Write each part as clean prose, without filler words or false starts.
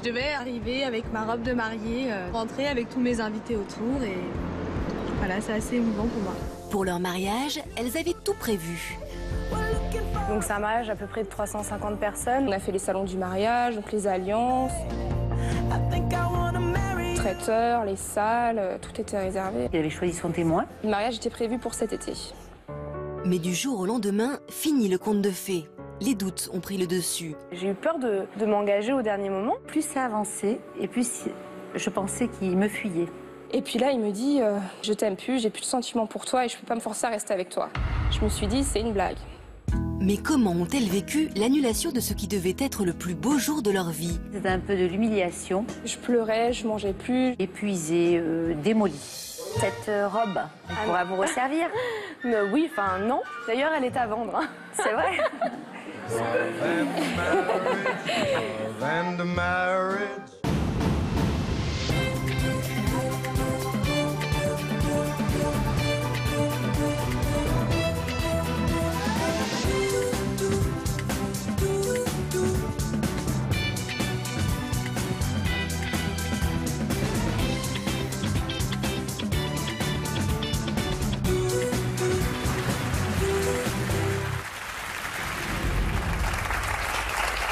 devais arriver avec ma robe de mariée, rentrer avec tous mes invités autour et voilà, c'est assez émouvant pour moi. Pour leur mariage, elles avaient tout prévu. Donc c'est un mariage à peu près de 350 personnes. On a fait les salons du mariage, donc les alliances, traiteurs, les salles, tout était réservé. Il avait choisi son témoin. Le mariage était prévu pour cet été. Mais du jour au lendemain, fini le conte de fées. Les doutes ont pris le dessus. J'ai eu peur de m'engager au dernier moment. Plus ça avançait, et plus je pensais qu'il me fuyait. Et puis là, il me dit je t'aime plus, j'ai plus de sentiments pour toi et je peux pas me forcer à rester avec toi. Je me suis dit, c'est une blague. Mais comment ont-elles vécu l'annulation de ce qui devait être le plus beau jour de leur vie? C'était un peu de l'humiliation. Je pleurais, je mangeais plus. Épuisée, démolie. Cette robe, elle pourra vous resservir? Oui, enfin non. D'ailleurs, elle est à vendre. Hein. C'est vrai.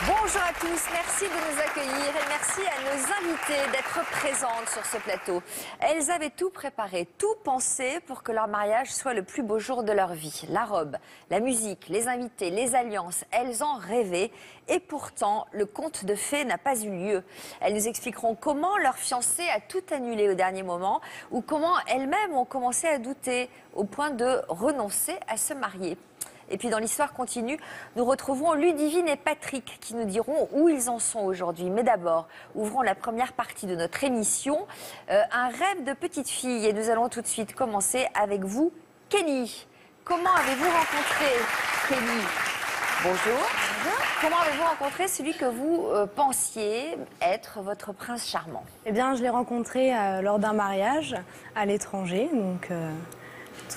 Bonjour à tous, merci de nous accueillir et merci à nos invités d'être présentes sur ce plateau. Elles avaient tout préparé, tout pensé pour que leur mariage soit le plus beau jour de leur vie. La robe, la musique, les invités, les alliances, elles en rêvaient et pourtant le conte de fées n'a pas eu lieu. Elles nous expliqueront comment leur fiancé a tout annulé au dernier moment ou comment elles-mêmes ont commencé à douter au point de renoncer à se marier. Et puis dans l'histoire continue, nous retrouvons Ludivine et Patrick qui nous diront où ils en sont aujourd'hui. Mais d'abord, ouvrons la première partie de notre émission, un rêve de petite fille. Et nous allons tout de suite commencer avec vous, Kenny. Comment avez-vous rencontré Kenny? Bonjour. Comment avez-vous rencontré celui que vous pensiez être votre prince charmant? Eh bien, je l'ai rencontré lors d'un mariage à l'étranger, donc...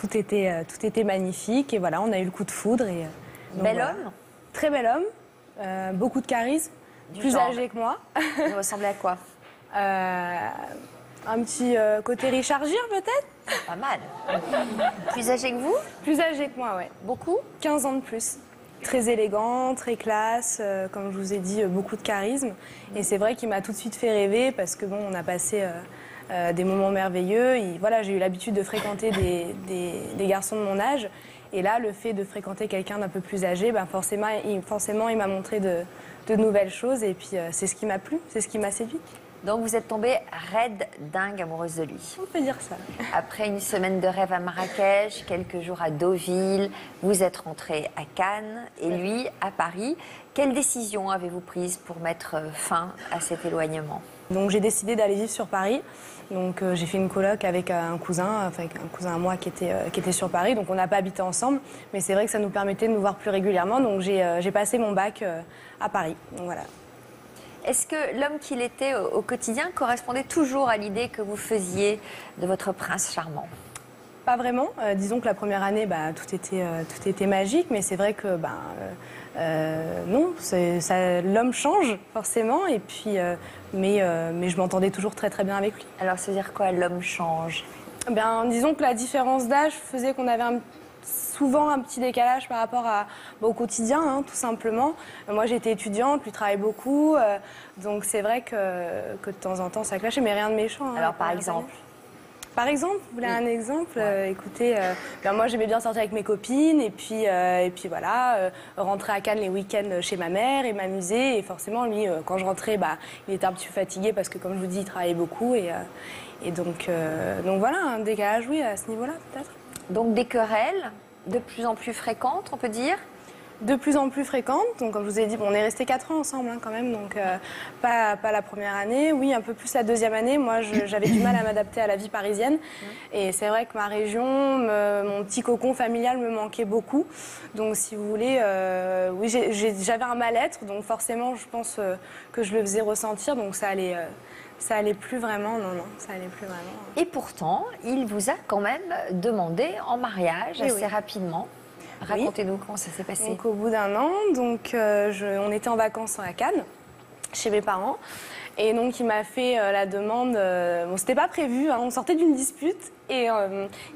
Tout était magnifique et voilà, on a eu le coup de foudre. Et, bel homme? Très bel homme, beaucoup de charisme, plus âgé que moi. Il ressemblait à quoi? Un petit côté Richard Gere peut-être? Pas mal. Plus âgé que vous? Plus âgé que moi, ouais. Beaucoup? 15 ans de plus. Très élégant, très classe, comme je vous ai dit, beaucoup de charisme. Et c'est vrai qu'il m'a tout de suite fait rêver parce que bon, on a passé... des moments merveilleux. Voilà, j'ai eu l'habitude de fréquenter des garçons de mon âge. Et là, le fait de fréquenter quelqu'un d'un peu plus âgé, ben forcément, il m'a montré de nouvelles choses. Et puis, c'est ce qui m'a plu, c'est ce qui m'a séduit. Donc, vous êtes tombée raide, dingue, amoureuse de lui. On peut dire ça. Après une semaine de rêve à Marrakech, quelques jours à Deauville, vous êtes rentrée à Cannes et lui à Paris. Quelle décision avez-vous prise pour mettre fin à cet éloignement? Donc, j'ai décidé d'aller vivre sur Paris. Donc j'ai fait une coloc avec un cousin à moi qui était sur Paris. Donc on n'a pas habité ensemble, mais c'est vrai que ça nous permettait de nous voir plus régulièrement. Donc j'ai passé mon bac à Paris. Donc voilà. Est-ce que l'homme qu'il était au quotidien correspondait toujours à l'idée que vous faisiez de votre prince charmant? Pas vraiment. Disons que la première année, tout était magique, mais c'est vrai que non, l'homme change forcément. Et puis, mais je m'entendais toujours très très bien avec lui. Alors, ça veut dire quoi, l'homme change? Disons que la différence d'âge faisait qu'on avait souvent un petit décalage par rapport au quotidien, hein, tout simplement. Moi, j'étais étudiante, lui travaille beaucoup, donc c'est vrai que de temps en temps, ça clashait, mais rien de méchant. Hein, alors, par exemple? Par exemple, vous voulez un exemple? Écoutez, moi j'aimais bien sortir avec mes copines et puis voilà, rentrer à Cannes les week-ends chez ma mère et m'amuser. Et forcément, lui, quand je rentrais, il était un petit peu fatigué parce que, comme je vous dis, il travaillait beaucoup. Et donc voilà, un décalage, oui, à ce niveau-là, peut-être. Donc des querelles de plus en plus fréquentes, on peut dire? De plus en plus fréquente. Donc, comme je vous ai dit, on est restés 4 ans ensemble quand même. Donc, pas la première année. Oui, un peu plus la deuxième année. Moi, j'avais du mal à m'adapter à la vie parisienne. Et c'est vrai que ma région, mon petit cocon familial me manquait beaucoup. Donc, si vous voulez, oui, j'avais un mal-être. Donc, forcément, je pense que je le faisais ressentir. Donc, ça allait plus vraiment. Non, ça allait plus vraiment. Et pourtant, il vous a quand même demandé en mariage assez rapidement. Racontez-nous comment ça s'est passé. Donc au bout d'un an, on était en vacances à Cannes, chez mes parents. Et donc, il m'a fait la demande. Bon, c'était pas prévu, hein, on sortait d'une dispute. Et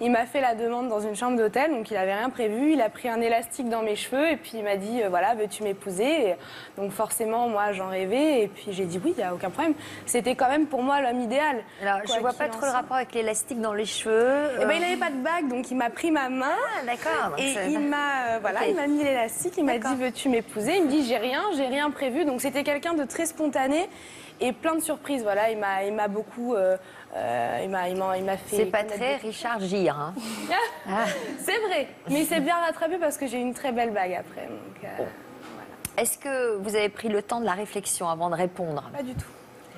il m'a fait la demande dans une chambre d'hôtel, donc il n'avait rien prévu. Il a pris un élastique dans mes cheveux et puis il m'a dit voilà, veux-tu m'épouser? Donc forcément, moi, j'en rêvais. Et puis j'ai dit oui, il n'y a aucun problème. C'était quand même pour moi l'homme idéal. Alors, je vois pas trop le rapport avec l'élastique dans les cheveux. Eh ben, il n'avait pas de bague, donc il m'a pris ma main. Ah, d'accord. Et il m'a il m'a mis l'élastique, il m'a dit veux-tu m'épouser? Il me dit j'ai rien prévu. Donc c'était quelqu'un de très spontané et plein de surprises. Voilà, il m'a beaucoup il m'a fait. C'est pas très Richard Gere. Hein. C'est vrai, mais il s'est bien rattrapé parce que j'ai une très belle bague après. Donc, voilà. Est-ce que vous avez pris le temps de la réflexion avant de répondre? Pas du tout.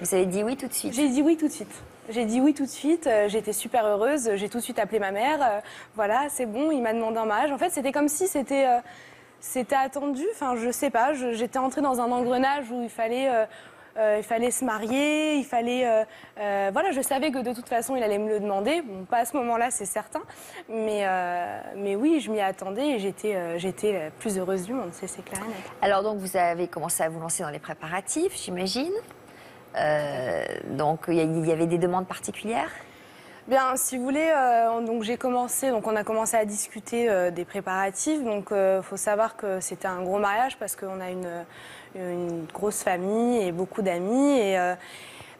Vous avez dit oui tout de suite? J'ai dit oui tout de suite. J'ai dit oui tout de suite, j'étais super heureuse, j'ai tout de suite appelé ma mère, voilà, c'est bon, il m'a demandé en mariage. En fait, c'était comme si c'était attendu, enfin, je sais pas, j'étais entrée dans un engrenage où il fallait se marier, il fallait... voilà, je savais que de toute façon, il allait me le demander. Bon, pas à ce moment-là, c'est certain. Mais oui, je m'y attendais et j'étais la plus heureuse du monde, c'est clair et net. Alors, donc, vous avez commencé à vous lancer dans les préparatifs, j'imagine. Donc, il y avait des demandes particulières? Bien, si vous voulez, donc on a commencé à discuter des préparatifs. Donc, faut savoir que c'était un gros mariage parce qu'on a une grosse famille et beaucoup d'amis. Et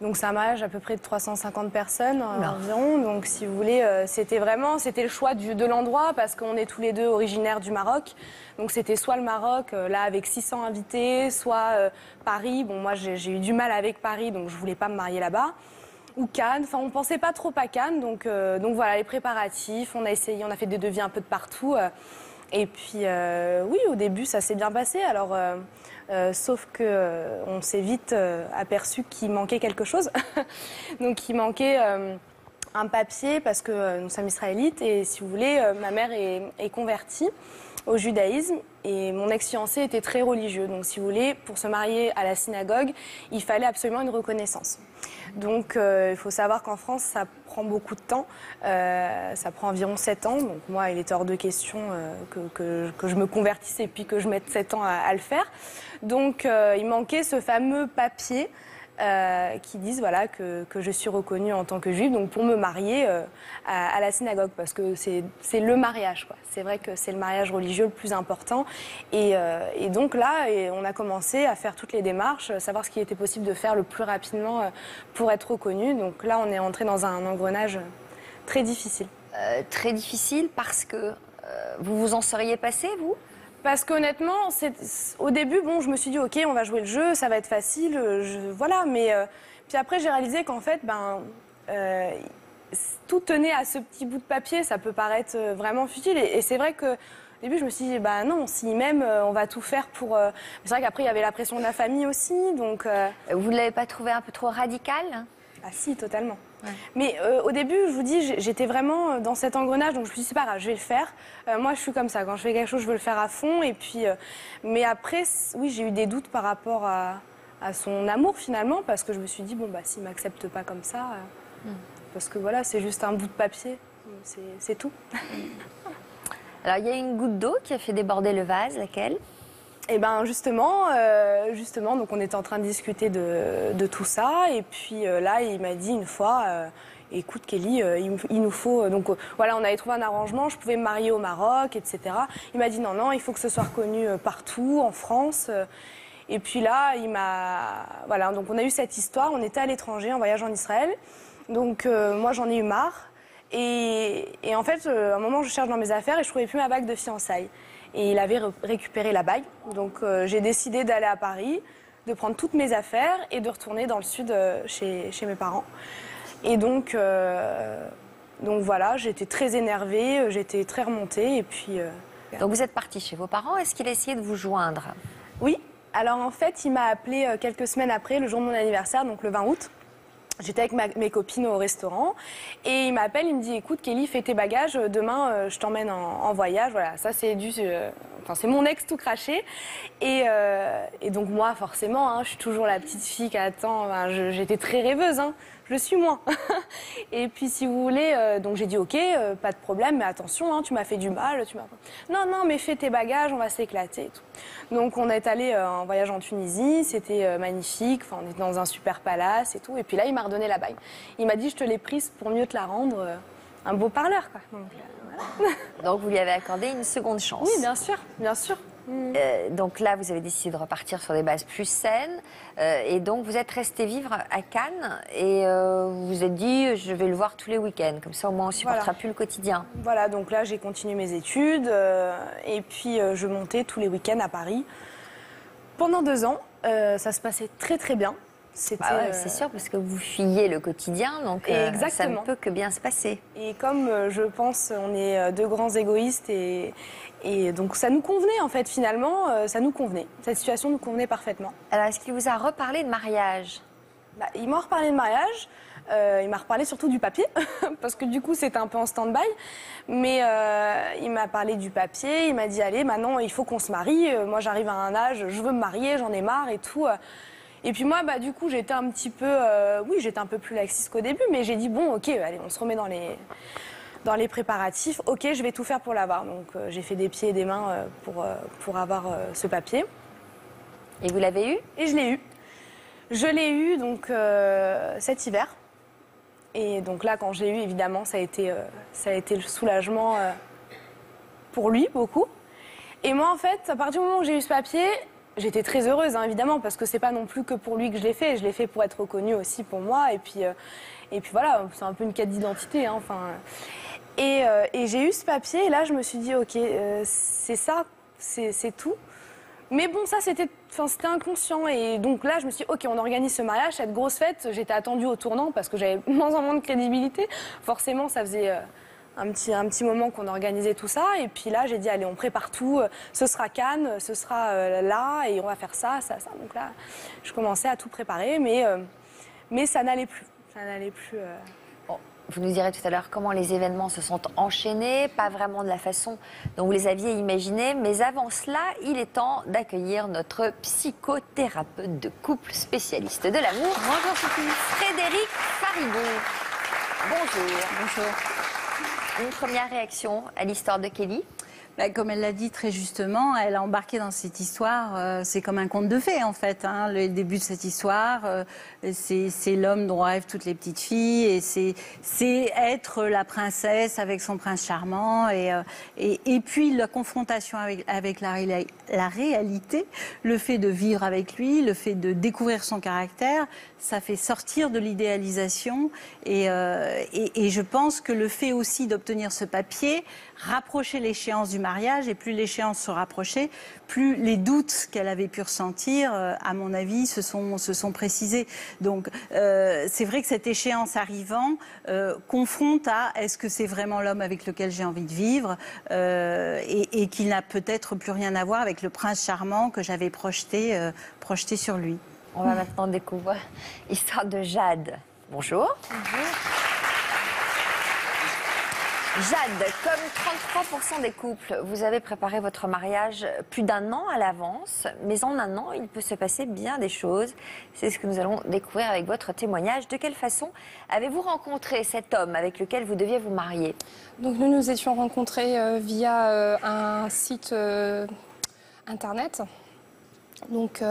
donc, c'est un mariage à peu près de 350 personnes environ. Donc, si vous voulez, c'était le choix de l'endroit parce qu'on est tous les deux originaires du Maroc. Donc, c'était soit le Maroc, là, avec 600 invités, soit Paris. Bon, moi, j'ai eu du mal avec Paris, donc je voulais pas me marier là-bas. Ou Cannes, enfin on pensait pas trop à Cannes, donc voilà les préparatifs, on a essayé, on a fait des devis un peu de partout, et puis oui au début ça s'est bien passé, alors sauf que on s'est vite aperçu qu'il manquait quelque chose, donc il manquait un papier parce que nous sommes israélites et si vous voulez ma mère est convertie au judaïsme et mon ex-fiancé était très religieux, donc si vous voulez pour se marier à la synagogue il fallait absolument une reconnaissance. Donc il faut savoir qu'en France, ça prend beaucoup de temps, ça prend environ 7 ans. Donc moi, il était hors de question que je me convertisse et puis que je mette 7 ans à le faire. Donc il manquait ce fameux papier qui disent voilà, que je suis reconnue en tant que juive donc pour me marier à la synagogue parce que c'est le mariage, quoi. C'est vrai que c'est le mariage religieux le plus important et donc là on a commencé à faire toutes les démarches, savoir ce qui était possible de faire le plus rapidement pour être reconnue. Donc là on est entré dans un engrenage très difficile. Très difficile parce que vous vous en seriez passé, vous? Parce qu'honnêtement, au début, bon, je me suis dit, ok, on va jouer le jeu, ça va être facile, voilà. Mais puis après, j'ai réalisé qu'en fait, tout tenait à ce petit bout de papier. Ça peut paraître vraiment futile. Et c'est vrai qu'au début, je me suis dit, bah non, si même, on va tout faire pour... C'est vrai qu'après, il y avait la pression de la famille aussi, donc... Vous ne l'avez pas trouvé un peu trop radical? Ah si, totalement. Ouais. Mais au début, je vous dis, j'étais vraiment dans cet engrenage, donc je me suis dit, c'est pas grave, je vais le faire. Moi, je suis comme ça, quand je fais quelque chose, je veux le faire à fond. Et puis, mais après, oui, j'ai eu des doutes par rapport à son amour, finalement, parce que je me suis dit, bon, bah, s'il m'accepte pas comme ça, parce que voilà, c'est juste un bout de papier, c'est tout. Alors, il y a une goutte d'eau qui a fait déborder le vase, laquelle? Et bien justement, donc on était en train de discuter de tout ça. Et puis là, il m'a dit une fois, écoute Kelly, il nous faut... Donc voilà, on avait trouvé un arrangement, je pouvais me marier au Maroc, etc. Il m'a dit non, il faut que ce soit reconnu partout, en France. Et puis là, voilà, donc on a eu cette histoire, on était à l'étranger, en voyage en Israël. Donc moi, j'en ai eu marre. Et en fait, à un moment, je cherche dans mes affaires et je trouvais plus ma bague de fiançailles. Et il avait récupéré la bague. Donc j'ai décidé d'aller à Paris, de prendre toutes mes affaires et de retourner dans le sud chez mes parents. Et donc voilà, j'étais très énervée, j'étais très remontée. Et puis, donc vous êtes partie chez vos parents. Est-ce qu'il a essayé de vous joindre? Oui. Alors en fait, il m'a appelé quelques semaines après, le jour de mon anniversaire, donc le 20 août. J'étais avec mes copines au restaurant et il m'appelle, il me dit écoute Kelly, fais tes bagages, demain je t'emmène en voyage. Voilà, ça c'est dû enfin c'est mon ex tout craché. Et donc moi, forcément, hein, je suis toujours la petite fille qui attend. Enfin, j'étais très rêveuse, hein. Je le suis moins. Et puis si vous voulez, donc j'ai dit ok, pas de problème, mais attention, hein, tu m'as fait du mal. Non, non, mais fais tes bagages, on va s'éclater et tout. Donc on est allé en voyage en Tunisie, c'était magnifique, enfin, on était dans un super palace et tout. Et puis là, il m'a redonné la bague. Il m'a dit, je te l'ai prise pour mieux te la rendre. Un beau parleur, quoi. Donc, voilà. Donc vous lui avez accordé une seconde chance. Oui, bien sûr, bien sûr. Donc là, vous avez décidé de repartir sur des bases plus saines. Et donc, vous êtes resté vivre à Cannes et vous vous êtes dit, je vais le voir tous les week-ends. Comme ça, au moins, on ne supportera plus le quotidien. Voilà, donc là, j'ai continué mes études. Et puis, je montais tous les week-ends à Paris. Pendant 2 ans, ça se passait très, très bien. Ah ouais, c'est sûr, parce que vous fuyez le quotidien, donc ça ne peut que bien se passer. Et comme je pense, on est 2 grands égoïstes et donc ça nous convenait en fait, finalement, ça nous convenait. Cette situation nous convenait parfaitement. Alors, est-ce qu'il vous a reparlé de mariage? Il m'a reparlé de mariage, il m'a reparlé surtout du papier, parce que du coup c'était un peu en stand-by. Mais il m'a parlé du papier, il m'a dit allez, maintenant il faut qu'on se marie. Moi j'arrive à un âge, je veux me marier, j'en ai marre et tout. Et puis moi, du coup, j'étais un petit peu... j'étais un peu plus laxiste qu'au début, mais j'ai dit, bon, ok, allez, on se remet dans les préparatifs. Ok, je vais tout faire pour l'avoir. Donc, j'ai fait des pieds et des mains pour avoir ce papier. Et vous l'avez eu? Et je l'ai eu. Je l'ai eu, donc, cet hiver. Et donc là, quand je l'ai eu, évidemment, ça a été le soulagement pour lui, beaucoup. Et moi, en fait, à partir du moment où j'ai eu ce papier... J'étais très heureuse, hein, évidemment, parce que c'est pas non plus que pour lui que je l'ai fait. Je l'ai fait pour être reconnue aussi pour moi. Et puis voilà, c'est un peu une quête d'identité. Hein, enfin. Et j'ai eu ce papier et là, je me suis dit, ok, c'est ça, c'est tout. Mais bon, ça, c'était inconscient. Et donc là, je me suis dit, ok, on organise ce mariage, cette grosse fête. J'étais attendue au tournant parce que j'avais de moins en moins de crédibilité. Forcément, ça faisait... un petit moment qu'on organisait tout ça. Et puis là, j'ai dit, allez, on prépare tout. Ce sera Cannes, ce sera là, et on va faire ça, ça, ça. Donc là, je commençais à tout préparer, mais ça n'allait plus. Ça n'allait plus... Bon, vous nous direz tout à l'heure comment les événements se sont enchaînés, pas vraiment de la façon dont vous les aviez imaginés. Mais avant cela, il est temps d'accueillir notre psychothérapeute de couple spécialiste de l'amour. Bonjour Sophie. Frédéric Faribou. Bonjour. Bonjour. Une première réaction à l'histoire de Kelly? Comme elle l'a dit très justement, elle a embarqué dans cette histoire. C'est comme un conte de fées en fait. Hein. Le début de cette histoire, c'est l'homme dont rêvent toutes les petites filles et c'est être la princesse avec son prince charmant et puis la confrontation avec la réalité, le fait de vivre avec lui, le fait de découvrir son caractère, ça fait sortir de l'idéalisation et je pense que le fait aussi d'obtenir ce papier rapprochait l'échéance du mariage et plus l'échéance se rapprochait, plus les doutes qu'elle avait pu ressentir, à mon avis, se sont précisés. Donc c'est vrai que cette échéance arrivant confronte à est-ce que c'est vraiment l'homme avec lequel j'ai envie de vivre et qu'il n'a peut-être plus rien à voir avec le prince charmant que j'avais projeté sur lui. On va maintenant découvrir l'histoire de Jade. Bonjour. Bonjour. Jade, comme 33% des couples, vous avez préparé votre mariage plus d'1 an à l'avance, mais en 1 an, il peut se passer bien des choses. C'est ce que nous allons découvrir avec votre témoignage. De quelle façon avez-vous rencontré cet homme avec lequel vous deviez vous marier? Donc nous nous étions rencontrés via un site internet. Donc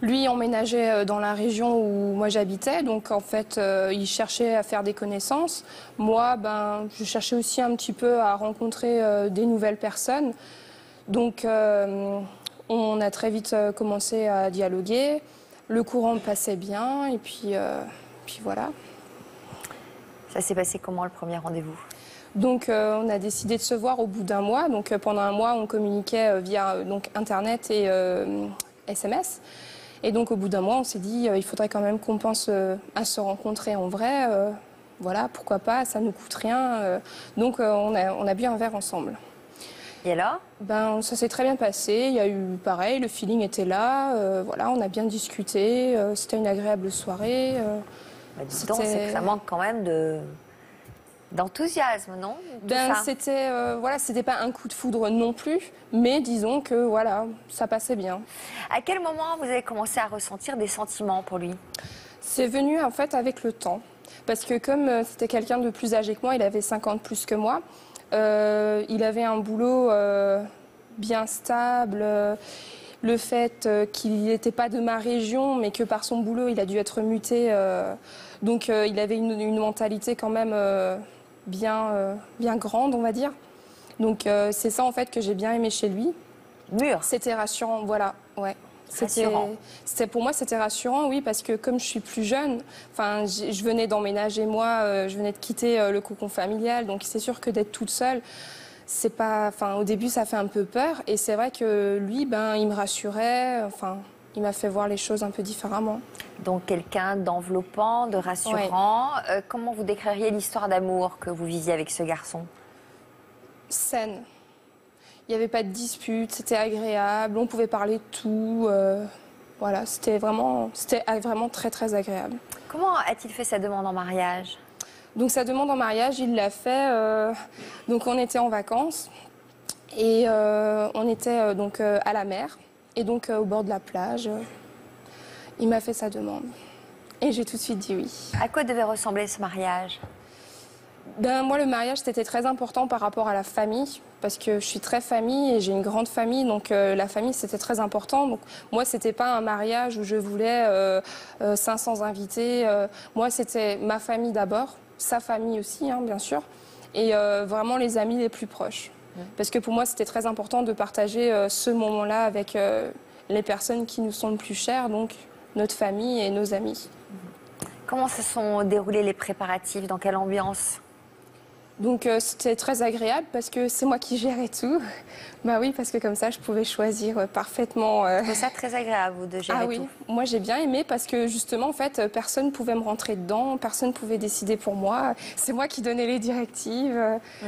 lui emménageait dans la région où moi j'habitais, donc en fait il cherchait à faire des connaissances. Moi, je cherchais aussi un petit peu à rencontrer des nouvelles personnes. Donc on a très vite commencé à dialoguer. Le courant passait bien et puis voilà. Ça s'est passé comment le premier rendez-vous? Donc on a décidé de se voir au bout d'1 mois. Donc pendant 1 mois on communiquait via internet et SMS. Et donc au bout d'1 mois on s'est dit il faudrait quand même qu'on pense à se rencontrer en vrai. Voilà, pourquoi pas, ça ne coûte rien. Donc on a bu un verre ensemble. Et alors? Ça s'est très bien passé. Il y a eu pareil, le feeling était là. Voilà, on a bien discuté. C'était une agréable soirée. Dis donc, c'est que ça manque quand même d'enthousiasme, non? Tout Ben, ça. c'était voilà, c'était pas un coup de foudre non plus, mais disons que voilà, ça passait bien. À quel moment vous avez commencé à ressentir des sentiments pour lui? C'est venu en fait avec le temps. Parce que comme c'était quelqu'un de plus âgé que moi, il avait 50 plus que moi, il avait un boulot bien stable. Le fait qu'il n'était pas de ma région, mais que par son boulot, il a dû être muté. Donc il avait une mentalité quand même bien grande, on va dire. Donc c'est ça en fait que j'ai bien aimé chez lui. Mûr. C'était rassurant, voilà, ouais. Rassurant. Pour moi, c'était rassurant, oui, parce que comme je suis plus jeune, enfin, je venais d'emménager, moi, je venais de quitter le cocon familial, donc c'est sûr que d'être toute seule, c'est pas, enfin, au début, ça fait un peu peur, et c'est vrai que lui, ben, il me rassurait, enfin, il m'a fait voir les choses un peu différemment. Donc quelqu'un d'enveloppant, de rassurant. Comment vous décririez l'histoire d'amour que vous viviez avec ce garçon? Saine. Il n'y avait pas de dispute, c'était agréable, on pouvait parler de tout. Voilà, c'était vraiment très très agréable. Comment a-t-il fait sa demande en mariage? Donc sa demande en mariage, il l'a fait. Donc on était en vacances et on était donc à la mer et donc au bord de la plage. Il m'a fait sa demande et j'ai tout de suite dit oui. À quoi devait ressembler ce mariage? Ben, moi, le mariage, c'était très important par rapport à la famille, parce que je suis très famille et j'ai une grande famille, donc la famille, c'était très important. Donc, moi, c'était pas un mariage où je voulais 500 invités. Moi, c'était ma famille d'abord, sa famille aussi, hein, bien sûr, et vraiment les amis les plus proches. Parce que pour moi, c'était très important de partager ce moment-là avec les personnes qui nous sont le plus chères, donc notre famille et nos amis. Comment se sont déroulés les préparatifs? Dans quelle ambiance? Donc c'était très agréable parce que c'est moi qui gérais tout. Bah oui, parce que comme ça, je pouvais choisir parfaitement. Je trouve ça très agréable, vous, de gérer Ah oui, tout. moi j'ai bien aimé parce que justement, en fait, personne ne pouvait me rentrer dedans, personne ne pouvait décider pour moi. C'est moi qui donnais les directives.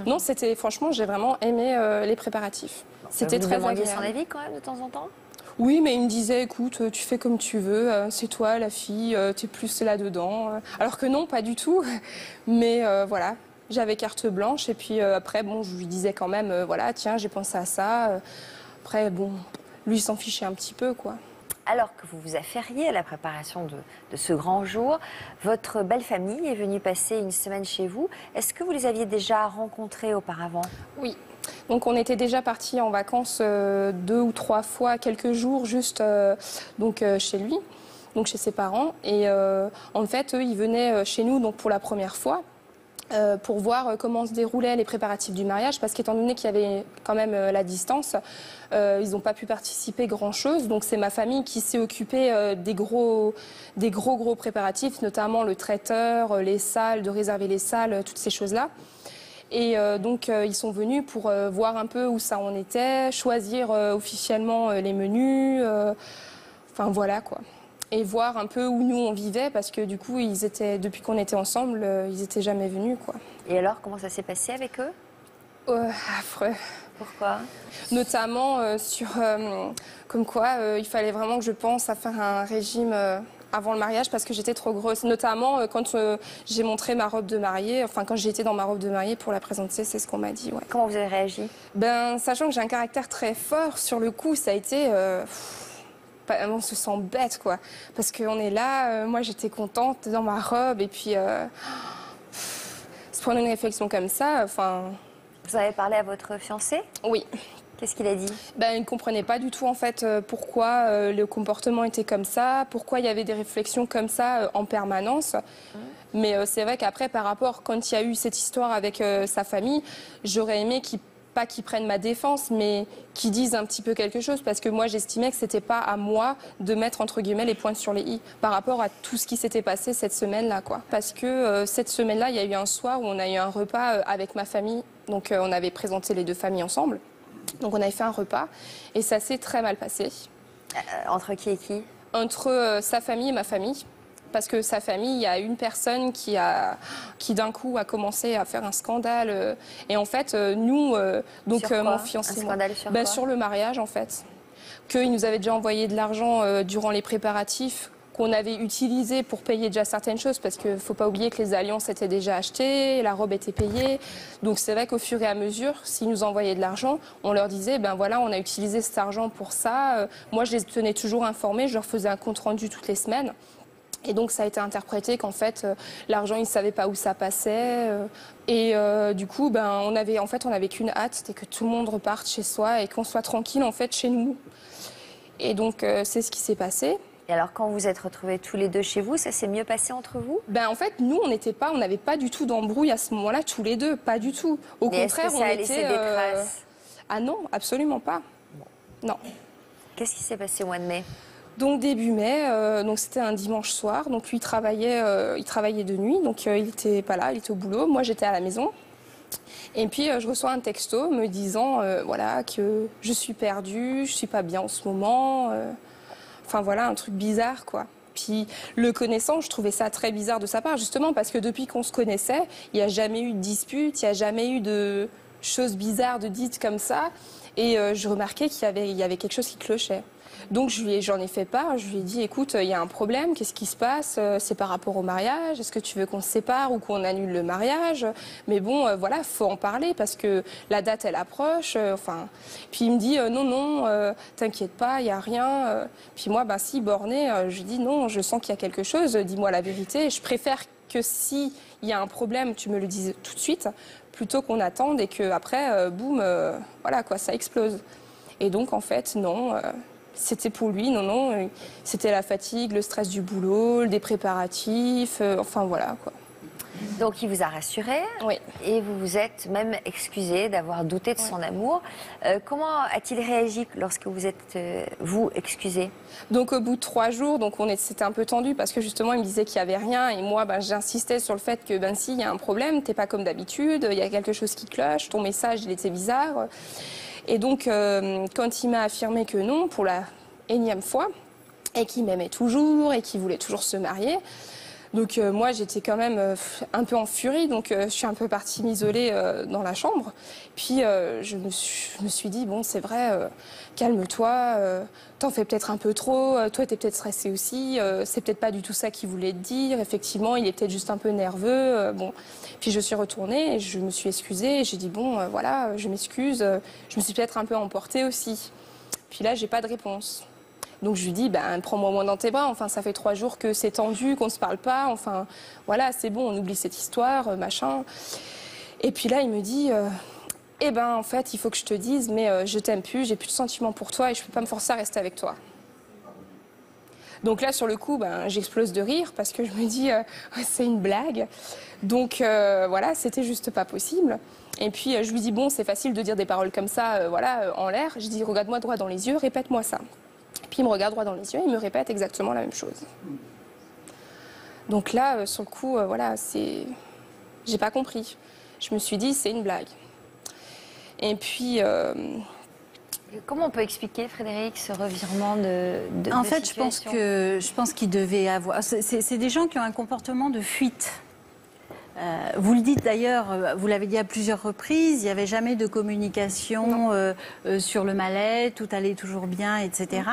Non, c'était, franchement, j'ai vraiment aimé les préparatifs. C'était Vous très demandiez agréable. son avis quand même de temps en temps? Oui, mais il me disait, écoute, tu fais comme tu veux, c'est toi la fille, t'es plus là-dedans. Alors que non, pas du tout. Mais voilà. J'avais carte blanche et puis après, bon, je lui disais quand même, voilà, tiens, j'ai pensé à ça. Après, bon, lui s'en fichait un petit peu, quoi. Alors que vous vous affairiez à la préparation de ce grand jour, votre belle famille est venue passer une semaine chez vous. Est-ce que vous les aviez déjà rencontrés auparavant? Oui. Donc on était déjà partis en vacances 2 ou 3 fois, quelques jours, juste chez lui, donc chez ses parents. Et en fait, eux, ils venaient chez nous donc, pour la première fois. Pour voir comment se déroulaient les préparatifs du mariage, parce qu'étant donné qu'il y avait quand même la distance, ils n'ont pas pu participer grand-chose. Donc c'est ma famille qui s'est occupée des gros préparatifs, notamment le traiteur, les salles, de réserver les salles, toutes ces choses-là. Et donc ils sont venus pour voir un peu où ça en était, choisir officiellement les menus, enfin voilà quoi. Et voir un peu où nous on vivait, parce que du coup, depuis qu'on était ensemble, ils étaient jamais venus, quoi. Et alors, comment ça s'est passé avec eux? Affreux. Pourquoi? Notamment comme quoi il fallait vraiment que je pense à faire un régime avant le mariage parce que j'étais trop grosse. Notamment quand j'ai montré ma robe de mariée, enfin quand j'ai été dans ma robe de mariée pour la présenter, c'est ce qu'on m'a dit. Ouais. Comment vous avez réagi? Ben, sachant que j'ai un caractère très fort, sur le coup, ça a été... on se sent bête, quoi. Parce qu'on est là, moi j'étais contente dans ma robe, et puis se prendre une réflexion comme ça, enfin... Vous avez parlé à votre fiancé? Oui. Qu'est-ce qu'il a dit? Ben, il ne comprenait pas du tout, en fait, pourquoi le comportement était comme ça, pourquoi il y avait des réflexions comme ça en permanence. Mais c'est vrai qu'après, par rapport, quand il y a eu cette histoire avec sa famille, j'aurais aimé pas qu'ils prennent ma défense, mais qu'ils disent un petit peu quelque chose, parce que moi j'estimais que c'était pas à moi de mettre entre guillemets les points sur les i par rapport à tout ce qui s'était passé cette semaine-là, quoi. Parce que cette semaine-là, il y a eu un soir où on a eu un repas avec ma famille, donc on avait présenté les deux familles ensemble, donc on avait fait un repas et ça s'est très mal passé. Entre qui et qui? Entre sa famille et ma famille. Parce que sa famille, il y a une personne qui d'un coup a commencé à faire un scandale. Et en fait, nous, donc sur quoi? mon fiancé, un scandale sur quoi? sur le mariage en fait. Qu'il nous avait déjà envoyé de l'argent durant les préparatifs qu'on avait utilisé pour payer déjà certaines choses, parce qu'il ne faut pas oublier que les alliances étaient déjà achetées, la robe était payée. Donc c'est vrai qu'au fur et à mesure, s'ils nous envoyaient de l'argent, on leur disait, ben voilà, on a utilisé cet argent pour ça. Moi, je les tenais toujours informés, je leur faisais un compte-rendu toutes les semaines. Et donc ça a été interprété qu'en fait l'argent ils ne savaient pas où ça passait du coup on avait qu'une hâte, c'était que tout le monde reparte chez soi et qu'on soit tranquille en fait chez nous. Et donc c'est ce qui s'est passé. Et alors quand vous êtes retrouvés tous les deux chez vous, ça s'est mieux passé entre vous? En fait nous on n'avait pas du tout d'embrouille à ce moment-là tous les deux, pas du tout. Au Mais contraire, est-ce que ça a laissé des traces? Ah non, absolument pas. Non. Qu'est-ce qui s'est passé au mois de mai? Donc début mai, donc c'était un dimanche soir. Donc lui il travaillait de nuit, donc il était pas là, il était au boulot. Moi j'étais à la maison. Et puis je reçois un texto me disant voilà que je suis perdue, je suis pas bien en ce moment. Enfin voilà un truc bizarre quoi. Puis le connaissant, je trouvais ça très bizarre de sa part justement parce que depuis qu'on se connaissait, il n'y a jamais eu de dispute, il n'y a jamais eu de choses bizarres de dites comme ça. Et je remarquais qu'il y avait quelque chose qui clochait. Donc j'en ai fait part, je lui ai dit écoute, il y a un problème, qu'est-ce qui se passe? C'est par rapport au mariage, est-ce que tu veux qu'on se sépare ou qu'on annule le mariage? Mais bon, voilà, faut en parler parce que la date elle approche. Puis il me dit non, t'inquiète pas, il y a rien. Puis moi, si borné, je lui dis non, je sens qu'il y a quelque chose, dis-moi la vérité. Je préfère que si il y a un problème, tu me le dises tout de suite, plutôt qu'on attende et que après, boum, voilà quoi, ça explose. Et donc en fait, non. C'était pour lui, non, c'était la fatigue, le stress du boulot, des préparatifs, voilà quoi. Donc il vous a rassuré, oui. Et vous vous êtes même excusé d'avoir douté de son amour. Comment a-t-il réagi lorsque vous êtes, vous, excusé? Donc au bout de 3 jours, c'était un peu tendu parce que justement il me disait qu'il n'y avait rien et moi j'insistais sur le fait que si, il y a un problème, t'es pas comme d'habitude, il y a quelque chose qui cloche, ton message il était bizarre. Et donc, quand il m'a affirmé que non, pour la énième fois, et qu'il m'aimait toujours, et qu'il voulait toujours se marier, donc moi, j'étais quand même un peu en furie, donc je suis un peu partie m'isoler dans la chambre. Puis, je me suis dit, bon, c'est vrai, calme-toi, t'en fais peut-être un peu trop, toi, t'es peut-être stressée aussi, c'est peut-être pas du tout ça qu'il voulait te dire, effectivement, il est peut-être juste un peu nerveux, bon... Puis je suis retournée et je me suis excusée. J'ai dit bon, voilà, je m'excuse. Je me suis peut-être un peu emportée aussi. Puis là, j'ai pas de réponse. Donc je lui dis, prends-moi moins dans tes bras. Enfin, ça fait 3 jours que c'est tendu, qu'on se parle pas. Enfin, voilà, c'est bon, on oublie cette histoire, machin. Et puis là, il me dit, en fait, il faut que je te dise, mais je t'aime plus, j'ai plus de sentiments pour toi et je peux pas me forcer à rester avec toi. Donc là, sur le coup, j'explose de rire parce que je me dis, c'est une blague. Donc voilà, c'était juste pas possible. Et puis je lui dis, bon, c'est facile de dire des paroles comme ça, en l'air. Je dis, regarde-moi droit dans les yeux, répète-moi ça. Et puis il me regarde droit dans les yeux, il me répète exactement la même chose. Donc là, sur le coup, j'ai pas compris. Je me suis dit, c'est une blague. Et puis... Comment on peut expliquer, Frédéric, ce revirement de En fait, situation? je pense qu'il devait avoir... C'est des gens qui ont un comportement de fuite. Vous le dites d'ailleurs, vous l'avez dit à plusieurs reprises, il n'y avait jamais de communication sur le mal-être, tout allait toujours bien, etc.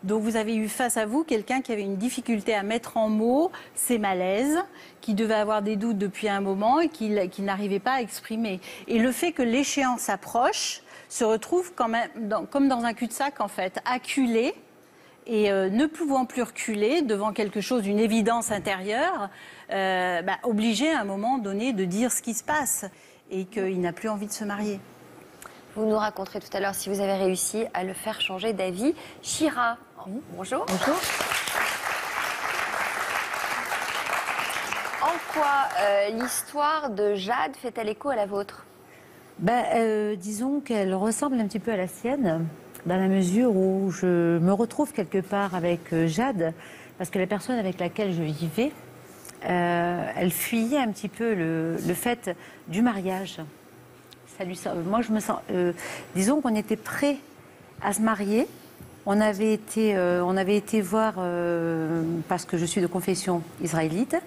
Donc vous avez eu face à vous quelqu'un qui avait une difficulté à mettre en mots ses malaises, qui devait avoir des doutes depuis un moment et qui n'arrivait pas à exprimer. Et le fait que l'échéance approche se retrouve quand même comme dans un cul-de-sac en fait, acculé et ne pouvant plus reculer devant quelque chose, une évidence intérieure, obligé à un moment donné de dire ce qui se passe et qu'il n'a plus envie de se marier. Vous nous raconterez tout à l'heure si vous avez réussi à le faire changer d'avis. Chira, bonjour. Bonjour. En quoi l'histoire de Jade fait-elle écho à la vôtre? Disons qu'elle ressemble un petit peu à la sienne, dans la mesure où je me retrouve quelque part avec Jade, parce que la personne avec laquelle je vivais, elle fuyait un petit peu le fait du mariage. Moi, je me sens... disons qu'on était prêts à se marier. On avait été voir, parce que je suis de confession israélite,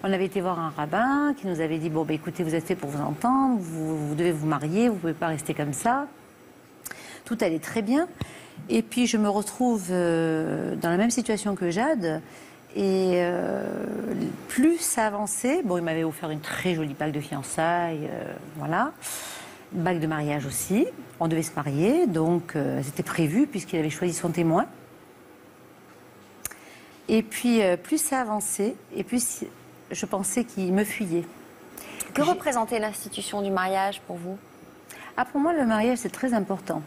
on avait été voir un rabbin qui nous avait dit, bon, écoutez, vous êtes fait pour vous entendre, vous devez vous marier, vous ne pouvez pas rester comme ça. Tout allait très bien. Et puis, je me retrouve dans la même situation que Jade. Et plus ça avançait, bon, il m'avait offert une très jolie bague de fiançailles, voilà. Une bague de mariage aussi. On devait se marier, donc c'était prévu puisqu'il avait choisi son témoin. Et puis, plus ça avançait, et plus je pensais qu'il me fuyait. Que représentait l'institution du mariage pour vous? Ah, pour moi, le mariage, c'est très important.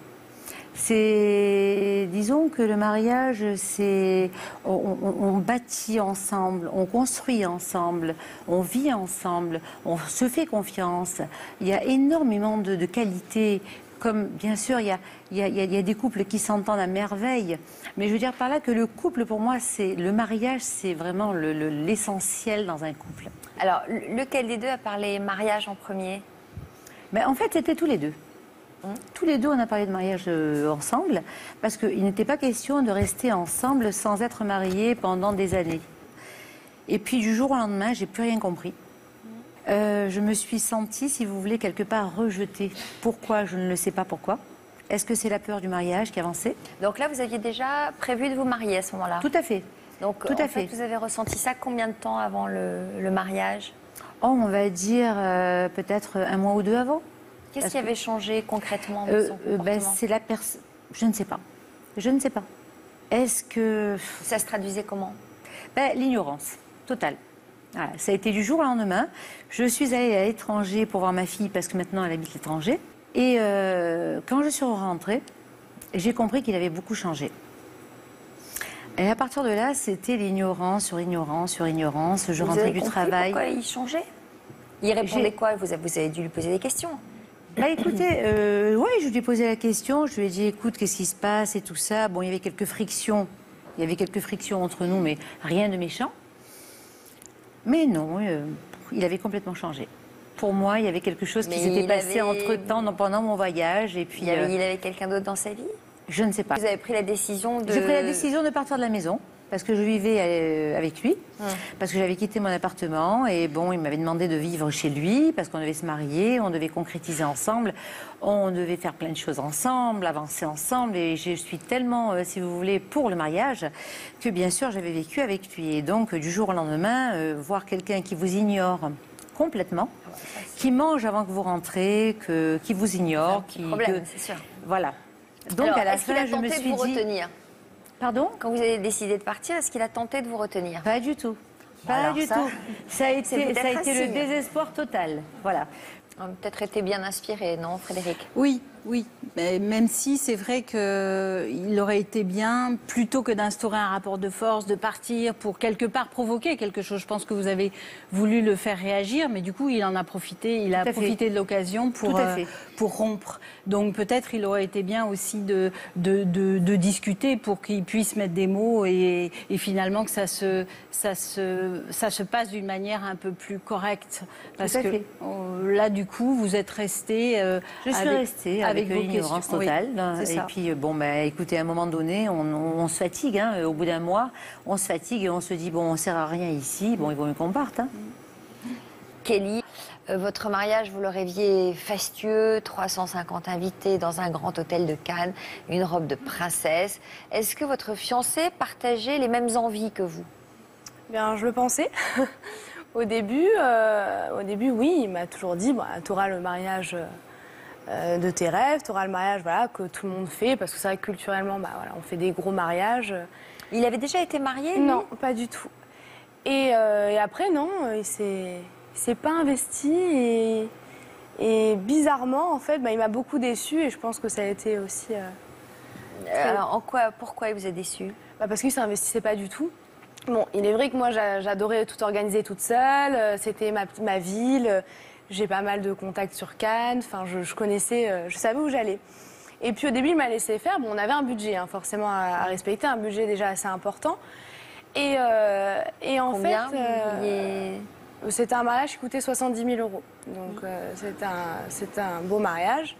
Disons que le mariage, c'est, on bâtit ensemble, on construit ensemble, on vit ensemble, on se fait confiance. Il y a énormément de qualités. Comme, bien sûr, il y a des couples qui s'entendent à merveille. Mais je veux dire par là que le couple, pour moi, le mariage, c'est vraiment l'essentiel dans un couple. Alors, lequel des deux a parlé mariage en premier? Mais en fait, c'était tous les deux. Tous les deux, on a parlé de mariage ensemble, parce qu'il n'était pas question de rester ensemble sans être mariés pendant des années. Et puis, du jour au lendemain, j'ai plus rien compris. Je me suis sentie, si vous voulez, quelque part rejetée. Pourquoi? Je ne le sais pas pourquoi. Est-ce que c'est la peur du mariage qui avançait? Donc là, vous aviez déjà prévu de vous marier à ce moment-là? Tout à fait. Donc, Tout à en fait, fait. vous avez ressenti ça combien de temps avant le mariage? Oh, on va dire peut-être un mois ou deux avant. Qu'est-ce qui avait changé concrètement dans son comportement? C'est la personne. Je ne sais pas. Je ne sais pas. Est-ce que. Ça se traduisait comment? L'ignorance totale. Voilà, ça a été du jour au lendemain. Je suis allée à l'étranger pour voir ma fille parce que maintenant elle habite l'étranger. Et quand je suis rentrée, j'ai compris qu'il avait beaucoup changé. Et à partir de là, c'était l'ignorance sur ignorance sur ignorance. Je rentrais du travail. Pourquoi il changeait? Il répondait quoi? Vous avez dû lui poser des questions. Écoutez, ouais, je lui ai posé la question. Je lui ai dit, écoute, qu'est-ce qui se passe et tout ça. Bon, il y avait quelques frictions. Il y avait quelques frictions entre nous, mais rien de méchant. Mais non, il avait complètement changé. Pour moi, il y avait quelque chose qui s'était passé entre-temps pendant mon voyage. Et puis, il avait quelqu'un d'autre dans sa vie? Je ne sais pas. Vous avez pris la décision de... J'ai pris la décision de partir de la maison parce que je vivais avec lui, parce que j'avais quitté mon appartement et bon, il m'avait demandé de vivre chez lui parce qu'on devait se marier, on devait concrétiser ensemble, on devait faire plein de choses ensemble, avancer ensemble et je suis tellement, si vous voulez, pour le mariage que bien sûr j'avais vécu avec lui et donc du jour au lendemain, voir quelqu'un qui vous ignore complètement, qui mange avant que vous rentrez, qui vous ignore, c'est un problème, c'est sûr. Voilà. Donc alors, à la fin, je me suis dit... retenir? Pardon? Quand vous avez décidé de partir, est-ce qu'il a tenté de vous retenir? Pas du tout. Pas du tout. Ça a été le désespoir total. Voilà. On a peut-être été bien inspiré, non, Frédéric? Oui, oui. Mais même si c'est vrai qu'il aurait été bien, plutôt que d'instaurer un rapport de force, de partir pour quelque part provoquer quelque chose. Je pense que vous avez voulu le faire réagir, mais du coup, il en a profité. Il a profité de l'occasion pour rompre. Donc peut-être il aurait été bien aussi de discuter pour qu'il puisse mettre des mots et finalement que ça se passe d'une manière un peu plus correcte. Parce que là, du coup, vous êtes resté je suis restée avec l'ignorance totale. Oui, et puis, bon, écoutez, à un moment donné, on se fatigue. Au bout d'un mois, on se fatigue et on se dit, bon, on ne sert à rien ici. Bon, il vaut mieux qu'on parte. Kelly, votre mariage, vous le rêviez fastueux, 350 invités dans un grand hôtel de Cannes, une robe de princesse. Est-ce que votre fiancé partageait les mêmes envies que vous? Bien, je le pensais. Au début, oui, il m'a toujours dit, tu auras le mariage de tes rêves, tu auras le mariage que tout le monde fait, parce que c'est vrai que culturellement, on fait des gros mariages. Il avait déjà été marié, lui? Non, pas du tout. Et après, non, il s'est pas investi et bizarrement, en fait, il m'a beaucoup déçue et je pense que ça a été aussi... Alors, pourquoi il vous a déçu? Parce qu'il ne s'investissait pas du tout. Bon, il est vrai que moi, j'adorais tout organiser toute seule. C'était ma ville. J'ai pas mal de contacts sur Cannes. Enfin, je connaissais, je savais où j'allais. Et puis au début, il m'a laissé faire. Bon, on avait un budget, forcément, à respecter, un budget déjà assez important. Et en Combien fait, c'était un mariage qui coûtait 70 000 €. Donc, c'était un beau mariage.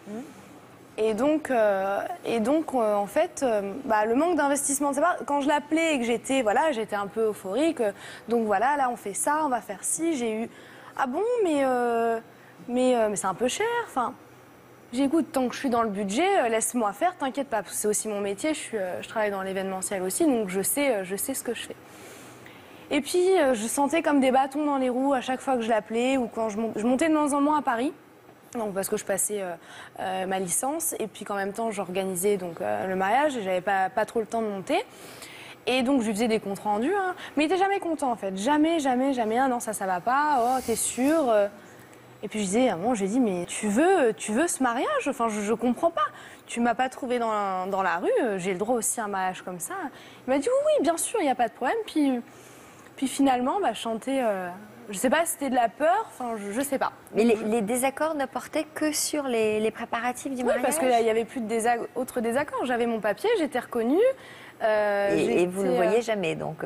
Et donc, en fait, le manque d'investissement de sa part, quand je l'appelais et que j'étais un peu euphorique, donc voilà, là on fait ça, on va faire ci, j'ai eu ah bon, mais c'est un peu cher. Enfin, j'écoute, tant que je suis dans le budget, laisse-moi faire, t'inquiète pas, parce que c'est aussi mon métier, je travaille dans l'événementiel aussi, donc je sais ce que je fais. Et puis, je sentais comme des bâtons dans les roues à chaque fois que je l'appelais ou quand je montais de moins en moins à Paris. Donc, parce que je passais ma licence et puis qu'en même temps, j'organisais donc le mariage et j'avais pas trop le temps de monter. Et donc, je lui faisais des comptes rendus. Hein. Mais il n'était jamais content, en fait. Jamais. Ah non, ça va pas. Oh, t'es sûre Et puis, je disais, à un moment, j'ai dit, mais tu veux ce mariage? Enfin, je comprends pas. Tu m'as pas trouvé dans la rue. J'ai le droit aussi à un mariage comme ça. Il m'a dit, oui, bien sûr, il n'y a pas de problème. Puis finalement, chanter... je sais pas si c'était de la peur, enfin je sais pas. Mais les désaccords ne portaient que sur les préparatifs du mariage? Oui, parce qu'il n'y avait plus autres désaccords. J'avais mon papier, j'étais reconnue. Et vous ne le voyez jamais, donc...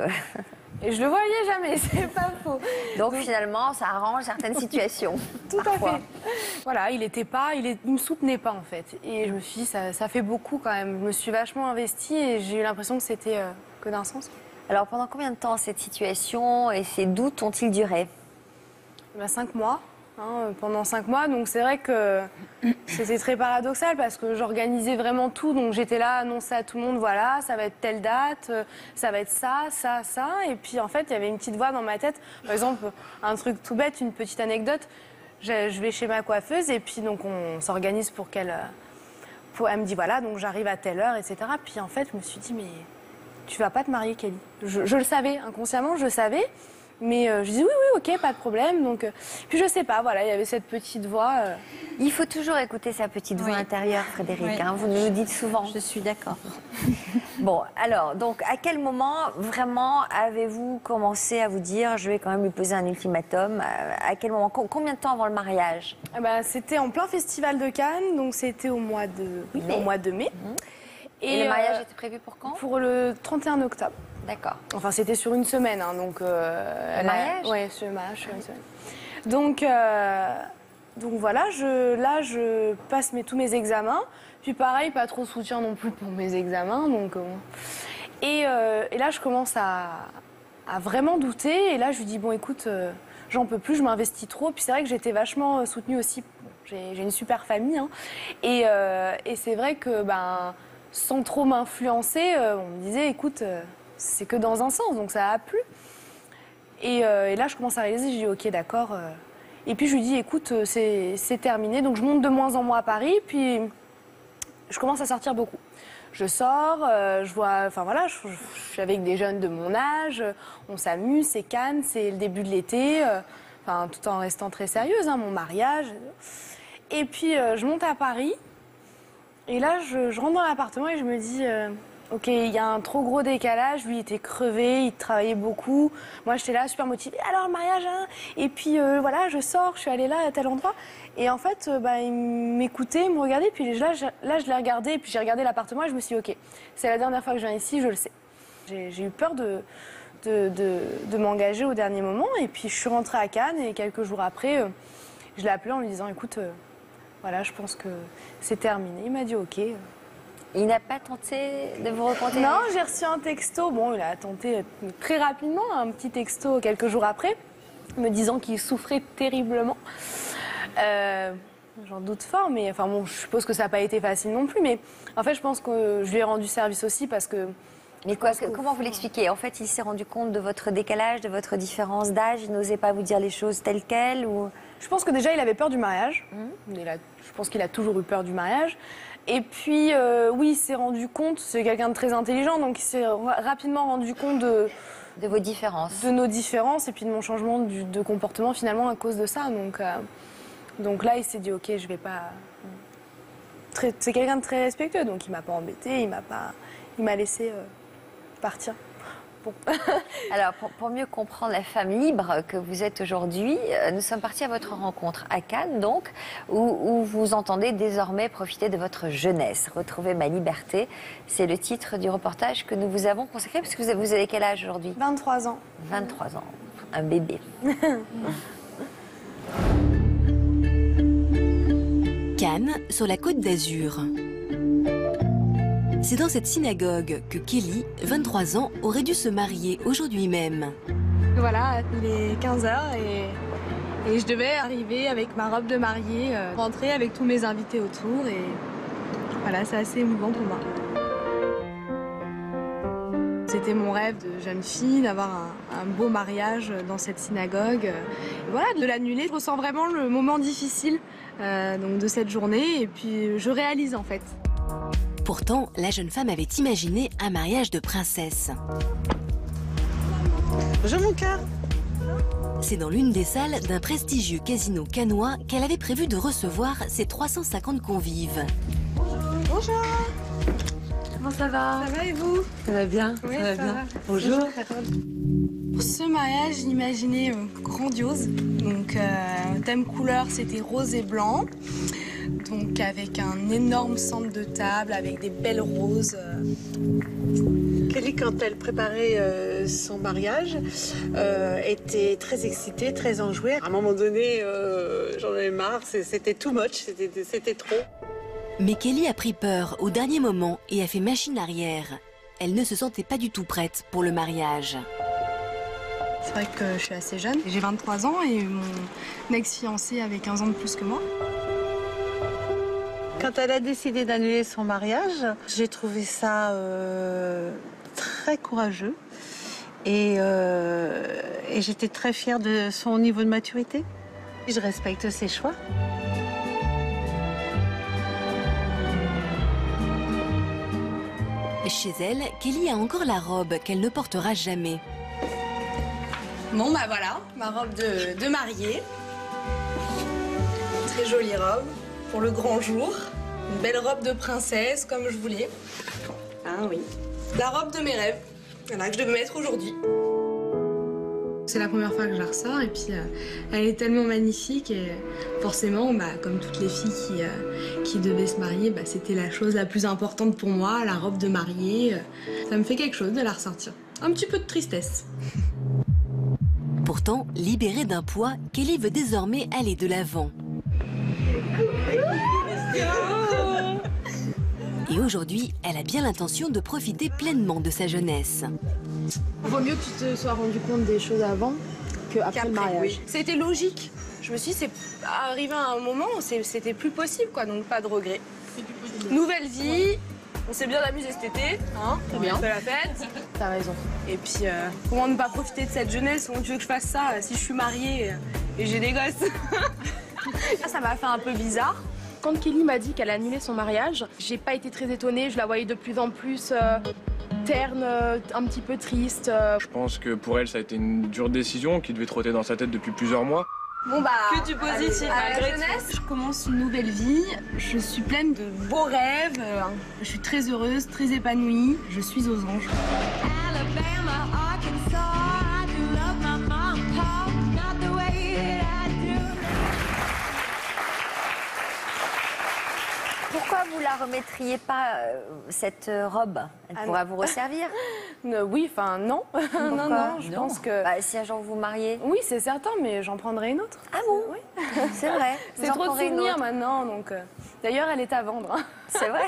Et je le voyais jamais, c'est pas faux. Donc finalement, ça arrange certaines situations. Tout parfois. À fait. Voilà, il me soutenait pas en fait. Et je me suis dit, ça fait beaucoup quand même. Je me suis vachement investie et j'ai eu l'impression que c'était que d'un sens. Alors pendant combien de temps cette situation et ces doutes ont-ils duré? 5 mois. Pendant 5 mois, donc c'est vrai que c'était très paradoxal parce que j'organisais vraiment tout, donc j'étais là, annoncer à tout le monde, voilà, ça va être telle date, ça va être ça, et puis en fait, il y avait une petite voix dans ma tête, par exemple, un truc tout bête, une petite anecdote, je vais chez ma coiffeuse et puis donc on s'organise pour elle me dit voilà, donc j'arrive à telle heure, etc. Puis en fait, je me suis dit, mais tu vas pas te marier, Kelly. Je le savais, inconsciemment, je le savais. Mais je dis oui, ok, pas de problème. Donc, puis je sais pas, voilà, il y avait cette petite voix. Il faut toujours écouter sa petite voix intérieure, Frédéric. Oui. Vous nous le dites souvent. Je suis d'accord. Bon, alors, donc, à quel moment vraiment avez-vous commencé à vous dire, je vais quand même lui poser un ultimatum? À quel moment? Combien de temps avant le mariage? C'était en plein festival de Cannes, donc c'était au mois de mai. Et le mariage était prévu pour quand? Pour le 31 octobre. D'accord. Enfin, c'était sur une semaine, donc... le mariage? Oui, sur le mariage, sur une semaine. Donc voilà, je passe tous mes examens. Puis pareil, pas trop de soutien non plus pour mes examens. Donc, et là, je commence à vraiment douter. Et là, je lui dis, bon, écoute, j'en peux plus, je m'investis trop. Puis c'est vrai que j'étais vachement soutenue aussi. J'ai une super famille. Hein. Et c'est vrai que, sans trop m'influencer, on me disait, écoute... c'est que dans un sens, donc ça a plu. Et là, je commence à réaliser, je dis ok, d'accord. Et puis je lui dis, écoute, c'est terminé. Donc je monte de moins en moins à Paris, puis je commence à sortir beaucoup. Je sors, je vois, enfin voilà, je suis avec des jeunes de mon âge, on s'amuse, c'est Cannes, c'est le début de l'été, tout en restant très sérieuse, mon mariage. Et puis je monte à Paris, et là, je rentre dans l'appartement et je me dis... ok, il y a un trop gros décalage. Lui, il était crevé, il travaillait beaucoup. Moi, j'étais là, super motivée. Alors, le mariage, hein? Et puis, voilà, je sors, je suis allée là, à tel endroit. Et en fait, il m'écoutait, il me regardait. Puis là, je l'ai regardé. Et puis, j'ai regardé l'appartement et je me suis dit, ok, c'est la dernière fois que je viens ici, je le sais. J'ai eu peur de m'engager au dernier moment. Et puis, je suis rentrée à Cannes. Et quelques jours après, je l'ai appelé en lui disant, écoute, voilà, je pense que c'est terminé. Il m'a dit, ok. Il n'a pas tenté de vous recontacter? Non, j'ai reçu un texto. Bon, il a tenté très rapidement, un petit texto quelques jours après, me disant qu'il souffrait terriblement. J'en doute fort, mais enfin bon, je suppose que ça n'a pas été facile non plus. Mais en fait, je pense que je lui ai rendu service aussi parce que... Mais comment vous l'expliquez? En fait, il s'est rendu compte de votre décalage, de votre différence d'âge. Il n'osait pas vous dire les choses telles quelles ou... Je pense que déjà, il avait peur du mariage. Je pense qu'il a toujours eu peur du mariage. Et puis, oui, il s'est rendu compte, c'est quelqu'un de très intelligent, donc il s'est rapidement rendu compte de vos différences. De nos différences et puis de mon changement de comportement finalement à cause de ça. Donc là, il s'est dit, ok, je vais pas... C'est quelqu'un de très respectueux, donc il m'a pas embêté, il m'a laissé partir. Bon. Alors, pour mieux comprendre la femme libre que vous êtes aujourd'hui, nous sommes partis à votre rencontre à Cannes, donc, où vous entendez désormais profiter de votre jeunesse. Retrouver ma liberté, c'est le titre du reportage que nous vous avons consacré, parce que vous avez quel âge aujourd'hui? 23 ans. 23 ans, un bébé. Cannes, sur la Côte d'Azur. C'est dans cette synagogue que Kelly, 23 ans, aurait dû se marier aujourd'hui même. Voilà, il est 15h et je devais arriver avec ma robe de mariée, rentrer avec tous mes invités autour et voilà, c'est assez émouvant pour moi. C'était mon rêve de jeune fille d'avoir un beau mariage dans cette synagogue. Et voilà, de l'annuler, je ressens vraiment le moment difficile donc de cette journée et puis je réalise en fait. Pourtant, la jeune femme avait imaginé un mariage de princesse. Bonjour mon cœur. C'est dans l'une des salles d'un prestigieux casino cannois qu'elle avait prévu de recevoir ses 350 convives. Bonjour. Comment ça va? Ça va et vous? Ça va bien, Oui, ça va bien. va. Bonjour. Pour ce mariage, j'imaginais grandiose. Donc, thème couleur, c'était rose et blanc. Donc, avec un énorme centre de table, avec des belles roses. Kelly, quand elle préparait son mariage, était très excitée, très enjouée. À un moment donné, j'en avais marre, c'était too much, c'était trop. Mais Kelly a pris peur au dernier moment et a fait machine arrière. Elle ne se sentait pas du tout prête pour le mariage. C'est vrai que je suis assez jeune. J'ai 23 ans et mon ex-fiancé avait 15 ans de plus que moi. Quand elle a décidé d'annuler son mariage, j'ai trouvé ça très courageux et j'étais très fière de son niveau de maturité. Je respecte ses choix. Chez elle, Kelly a encore la robe qu'elle ne portera jamais. Bon bah voilà, ma robe de mariée. Très jolie robe pour le grand jour. Une belle robe de princesse comme je voulais. Ah oui. La robe de mes rêves, voilà, que je devais mettre aujourd'hui. C'est la première fois que je la ressors et puis elle est tellement magnifique et forcément, bah, comme toutes les filles qui devaient se marier, bah, c'était la chose la plus importante pour moi, la robe de mariée. Ça me fait quelque chose de la ressortir. Un petit peu de tristesse. Pourtant, libérée d'un poids, Kelly veut désormais aller de l'avant. Et aujourd'hui, elle a bien l'intention de profiter pleinement de sa jeunesse. Vaut mieux que tu te sois rendu compte des choses avant qu'après le mariage. Oui. C'était logique. Je me suis dit, c'est arrivé à un moment où c'était plus possible, quoi, donc pas de regret. Nouvelle vie, on s'est bien amusé cet été, hein, très bien. On fait la fête. T'as raison. Et puis, comment ne pas profiter de cette jeunesse? Comment tu veux que je fasse ça si je suis mariée et j'ai des gosses? Ça m'a fait un peu bizarre. Quand Kelly m'a dit qu'elle annulait son mariage, j'ai pas été très étonnée. Je la voyais de plus en plus terne, un petit peu triste. Je pense que pour elle, ça a été une dure décision qui devait trotter dans sa tête depuis plusieurs mois. Bon bah, Que du positif, à la jeunesse, je commence une nouvelle vie. Je suis pleine de beaux rêves. Je suis très heureuse, très épanouie. Je suis aux anges. Pourquoi vous la remettriez pas, cette robe? Elle pourra vous resservir. Oui, enfin non. non, je pense que... Bah, si un jour vous vous mariez. Oui, c'est certain, mais j'en prendrai une autre. Ah bon? Oui. C'est vrai. C'est trop de souvenirs maintenant, donc... D'ailleurs, elle est à vendre. Hein. C'est vrai.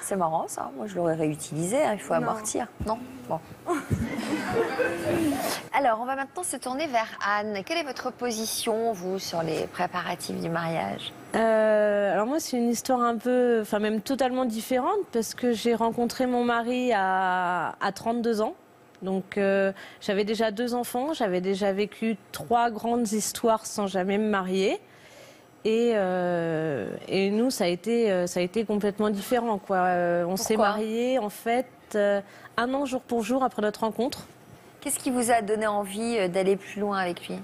C'est marrant ça, moi je l'aurais réutilisé, hein. Il faut amortir. Non. Bon. Alors, on va maintenant se tourner vers Anne. Quelle est votre position, vous, sur les préparatifs du mariage? Alors moi, c'est une histoire un peu, enfin même totalement différente, parce que j'ai rencontré mon mari à 32 ans. Donc j'avais déjà 2 enfants, j'avais déjà vécu 3 grandes histoires sans jamais me marier. Et nous, ça a été complètement différent, quoi. On s'est mariés, en fait, 1 an jour pour jour après notre rencontre. Qu'est-ce qui vous a donné envie d'aller plus loin avec lui?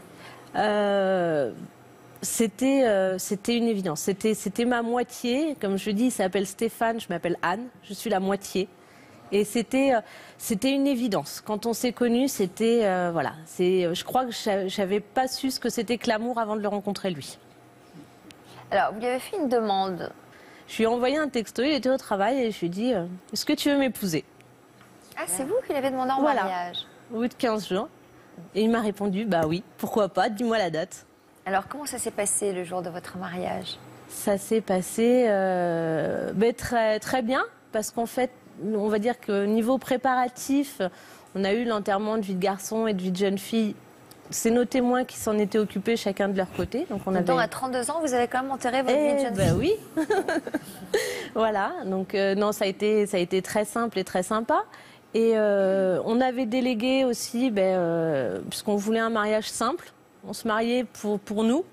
C'était une évidence. C'était ma moitié. Comme je dis, il s'appelle Stéphane, je m'appelle Anne. Je suis la moitié. Et c'était une évidence. Quand on s'est connus, c'était... voilà. Je crois que j'avais pas su ce que c'était que l'amour avant de le rencontrer, lui. Alors, vous lui avez fait une demande. Je lui ai envoyé un texto, il était au travail, et je lui ai dit « Est-ce que tu veux m'épouser ?» Ah, c'est vous qui l'avez demandé en mariage? Au bout de 15 jours. Et il m'a répondu « Bah oui, pourquoi pas, dis-moi la date. » Alors, comment ça s'est passé le jour de votre mariage? Ça s'est passé très, très bien, parce qu'en fait, on va dire que niveau préparatif, on a eu l'enterrement de vie de garçon et de vie de jeune fille. C'est nos témoins qui s'en étaient occupés chacun de leur côté. Donc à 32 ans, vous avez quand même enterré votre vie de jeune fille? Oui. Voilà, donc non, ça a été très simple et très sympa. Et on avait délégué aussi, puisqu'on voulait un mariage simple, on se mariait pour nous.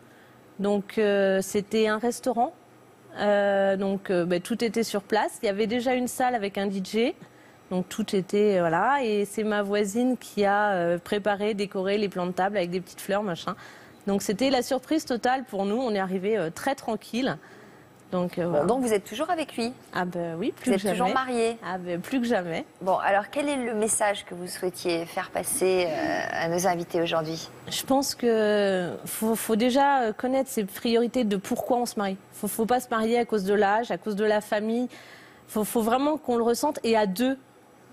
Donc c'était un restaurant, tout était sur place. Il y avait déjà une salle avec un DJ, donc tout était voilà. Et c'est ma voisine qui a préparé, décoré les plans de table avec des petites fleurs, machin. Donc c'était la surprise totale pour nous. On est arrivé très tranquille. Donc, voilà. Donc vous êtes toujours avec lui? Ah ben oui, plus que jamais. Vous êtes toujours mariés? Ah ben plus que jamais. Bon, alors quel est le message que vous souhaitiez faire passer à nos invités aujourd'hui? Je pense que faut déjà connaître ses priorités de pourquoi on se marie. Faut pas se marier à cause de l'âge, à cause de la famille. Faut vraiment qu'on le ressente et à deux.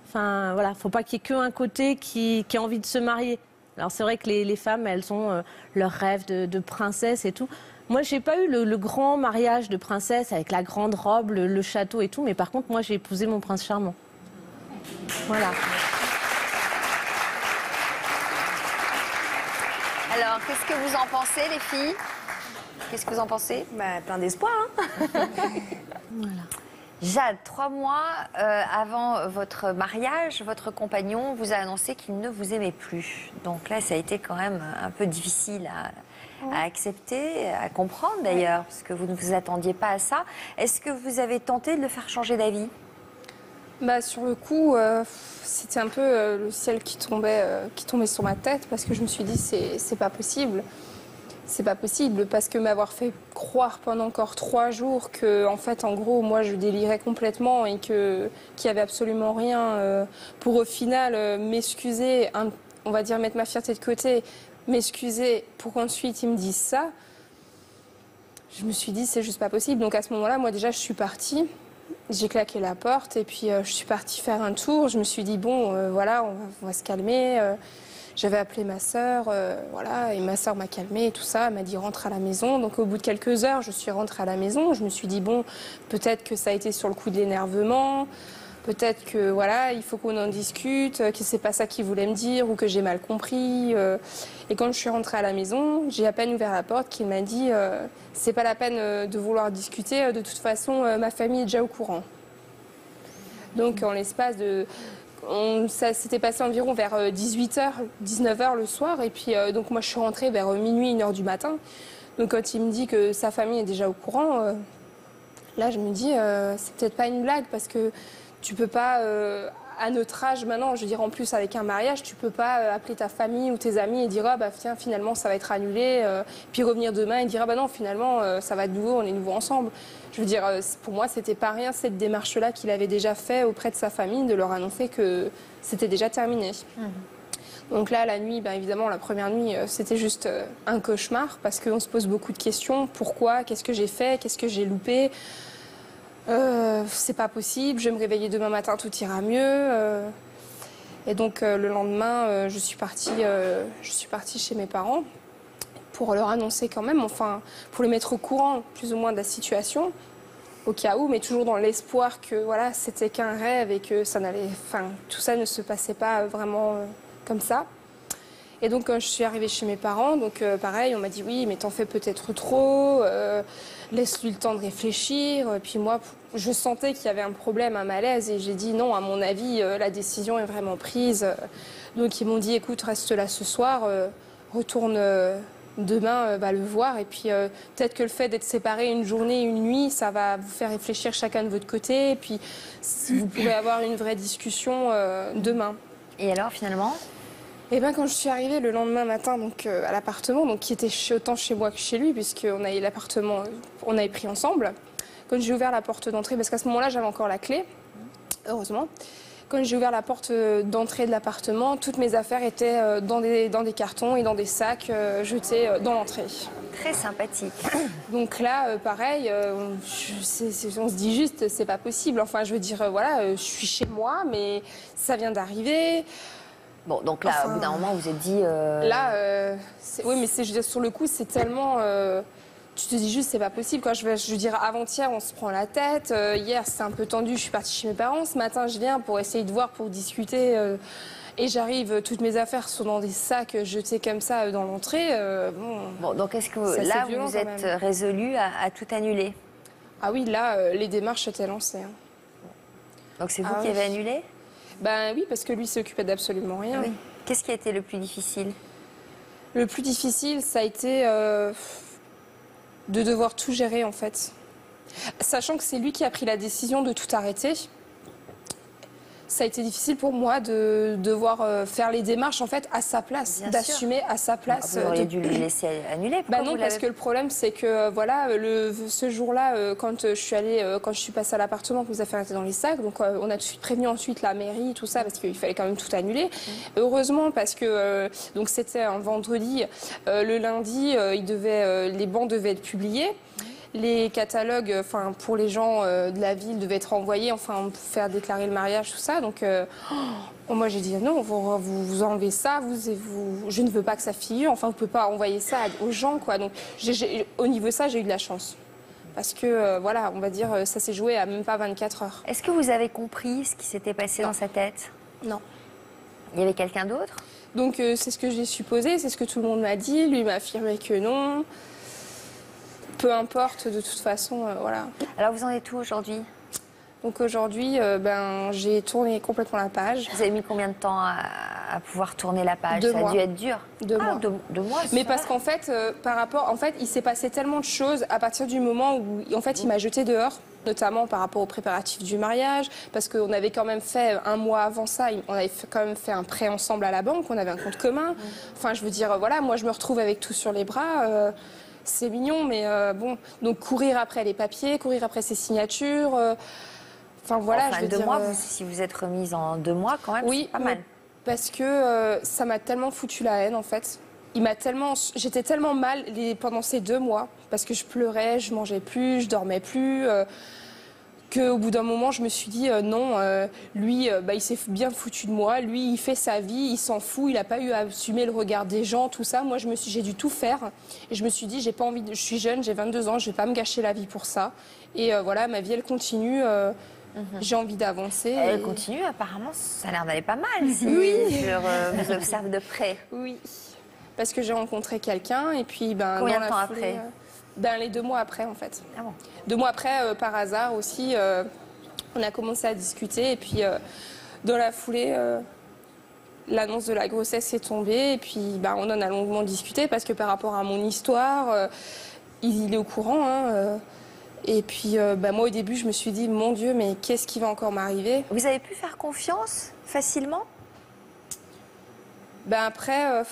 Enfin voilà, faut pas qu'il y ait qu'un côté qui a envie de se marier. Alors c'est vrai que les femmes, elles ont leur rêve de princesse et tout. Moi, j'ai pas eu le grand mariage de princesse avec la grande robe, le château et tout, mais par contre, moi, j'ai épousé mon prince charmant. Voilà. Alors, qu'est-ce que vous en pensez, les filles? Qu'est-ce que vous en pensez? Plein d'espoir. Hein. Voilà. Jade, 3 mois avant votre mariage, votre compagnon vous a annoncé qu'il ne vous aimait plus. Donc là, ça a été quand même un peu difficile à accepter, à comprendre d'ailleurs, parce que vous ne vous attendiez pas à ça. Est-ce que vous avez tenté de le faire changer d'avis? Sur le coup, c'était un peu le ciel qui tombait sur ma tête, parce que je me suis dit, c'est pas possible. C'est pas possible, parce que m'avoir fait croire pendant encore 3 jours que, en fait, en gros, moi, je délirais complètement et qu'il n'y avait absolument rien pour, au final, m'excuser, on va dire mettre ma fierté de côté, m'excuser pour qu'ensuite ils me disent ça. Je me suis dit, c'est juste pas possible. Donc à ce moment-là, moi, déjà, je suis partie. J'ai claqué la porte et puis je suis partie faire un tour. Je me suis dit, bon, voilà, on va se calmer. J'avais appelé ma sœur, voilà, et ma sœur m'a calmée et tout ça. Elle m'a dit, rentre à la maison. Donc au bout de quelques heures, je suis rentrée à la maison. Je me suis dit, bon, peut-être que ça a été sur le coup de l'énervement. Peut-être que, voilà, il faut qu'on en discute, que c'est pas ça qu'il voulait me dire ou que j'ai mal compris. Et quand je suis rentrée à la maison, j'ai à peine ouvert la porte qu'il m'a dit, c'est pas la peine de vouloir discuter. De toute façon, ma famille est déjà au courant. Donc en l'espace de... ça s'était passé environ vers 18h, 19h le soir. Et puis donc moi je suis rentrée vers minuit, 1h du matin. Donc quand il me dit que sa famille est déjà au courant, là je me dis c'est peut-être pas une blague, parce que tu peux pas, à notre âge maintenant, je veux dire en plus avec un mariage, tu peux pas appeler ta famille ou tes amis et dire ah bah tiens finalement ça va être annulé, puis revenir demain et dire ah bah non finalement ça va de nouveau, on est nouveau ensemble. Je veux dire, pour moi, c'était pas rien cette démarche-là qu'il avait déjà fait auprès de sa famille, de leur annoncer que c'était déjà terminé. Donc là, la nuit, évidemment, la première nuit, c'était juste un cauchemar, parce qu'on se pose beaucoup de questions. Pourquoi? Qu'est-ce que j'ai fait? Qu'est-ce que j'ai loupé? C'est pas possible, je vais me réveiller demain matin, tout ira mieux. Et donc, le lendemain, je suis partie chez mes parents, pour leur annoncer quand même, enfin, pour les mettre au courant plus ou moins de la situation, au cas où, mais toujours dans l'espoir que voilà, c'était qu'un rêve et que ça n'allait, enfin, tout ça ne se passait pas vraiment comme ça. Et donc quand je suis arrivée chez mes parents, donc pareil, on m'a dit oui, mais t'en fais peut-être trop, laisse-lui le temps de réfléchir. Puis moi, je sentais qu'il y avait un problème, un malaise, et j'ai dit non, à mon avis, la décision est vraiment prise. Donc ils m'ont dit écoute, reste là ce soir, retourne demain le voir, et puis peut-être que le fait d'être séparés une journée, une nuit, ça va vous faire réfléchir chacun de votre côté, et puis vous pourrez avoir une vraie discussion demain. Et alors finalement? Et quand je suis arrivée le lendemain matin donc, à l'appartement, donc, qui était autant chez moi que chez lui, puisqu'on avait l'appartement, on avait pris ensemble, quand j'ai ouvert la porte d'entrée, parce qu'à ce moment-là j'avais encore la clé, heureusement. Quand j'ai ouvert la porte d'entrée de l'appartement, toutes mes affaires étaient dans des cartons et dans des sacs jetés dans l'entrée. Très sympathique. Donc là, pareil, on se dit juste, c'est pas possible. Enfin, je veux dire, voilà, je suis chez moi, mais ça vient d'arriver. Bon, donc là, au bout d'un moment, vous êtes dit... Là, oui, mais je veux dire, sur le coup, c'est tellement... tu te dis juste, c'est pas possible, quoi. Je veux dire, avant-hier, on se prend la tête. Hier, c'est un peu tendu, je suis partie chez mes parents. Ce matin, je viens pour essayer de voir, pour discuter. Et j'arrive, toutes mes affaires sont dans des sacs jetés comme ça dans l'entrée. Bon, donc est-ce que là, vous êtes résolu à tout annuler? Ah oui, là, les démarches étaient lancées. Hein. Donc c'est vous qui avez annulé? Ben oui, parce que lui s'occupait d'absolument rien. Oui. Qu'est-ce qui a été le plus difficile? Le plus difficile, ça a été de devoir tout gérer, en fait. Sachant que c'est lui qui a pris la décision de tout arrêter. Ça a été difficile pour moi de devoir faire les démarches en fait à sa place, d'assumer à sa place. Vous auriez dû le laisser annuler. Bah non, parce que le problème c'est que voilà, ce jour-là, quand je suis passée à l'appartement, que les affaires étaient dans les sacs, donc on a tout de suite prévenu ensuite la mairie, tout ça, parce qu'il fallait quand même tout annuler. Heureusement, parce que donc c'était un vendredi, le lundi, les bancs devaient être publiés. Les catalogues, enfin pour les gens de la ville, devaient être envoyés, enfin pour faire déclarer le mariage, tout ça. Donc moi j'ai dit non, vous enlevez ça, je ne veux pas que ça figure. Enfin vous pouvez pas envoyer ça aux gens, quoi. Donc au niveau de ça, j'ai eu de la chance. Parce que voilà, on va dire, ça s'est joué à même pas 24 heures. Est-ce que vous avez compris ce qui s'était passé dans sa tête? Non. Il y avait quelqu'un d'autre? Donc c'est ce que j'ai supposé, c'est ce que tout le monde m'a dit. Lui m'a affirmé que non. Peu importe, de toute façon, voilà. Alors, vous en êtes où aujourd'hui? Donc aujourd'hui, j'ai tourné complètement la page. Vous avez mis combien de temps à pouvoir tourner la page? 2 Ça mois. a dû être dur. 2 mois. 2 mois. Mais parce qu'en fait, il s'est passé tellement de choses à partir du moment où, en fait, il m'a jeté dehors. Notamment par rapport aux préparatifs du mariage, parce qu'on avait quand même fait 1 mois avant ça, on avait quand même fait un prêt ensemble à la banque, on avait un compte commun. Enfin, je veux dire, voilà, moi je me retrouve avec tout sur les bras. C'est mignon, mais bon. Donc courir après les papiers, courir après ses signatures. Enfin voilà. Enfin, je veux 2 dire, mois, si vous êtes remise en 2 mois, quand même, oui, c'est pas mal. Parce que ça m'a tellement foutu la haine, en fait. J'étais tellement mal pendant ces 2 mois, parce que je pleurais, je mangeais plus, je dormais plus. Qu'au bout d'un moment, je me suis dit non, lui, il s'est bien foutu de moi. Lui, il fait sa vie, il s'en fout, il n'a pas eu à assumer le regard des gens, tout ça. Moi, j'ai dû tout faire. Et je me suis dit, j'ai pas envie je suis jeune, j'ai 22 ans, je vais pas me gâcher la vie pour ça. Et voilà, ma vie, elle continue. J'ai envie d'avancer. Elle continue, apparemment, ça a l'air d'aller pas mal. Si oui. Je vous observe de près. Oui. Parce que j'ai rencontré quelqu'un et puis combien de temps après? Les 2 mois après, en fait. Ah bon. 2 mois après, par hasard aussi, on a commencé à discuter. Et puis, dans la foulée, l'annonce de la grossesse est tombée. Et puis, on en a longuement discuté parce que par rapport à mon histoire, il est au courant. Hein, et puis, moi, au début, je me suis dit, mon Dieu, mais qu'est-ce qui va encore m'arriver? Vous avez pu faire confiance facilement? Après...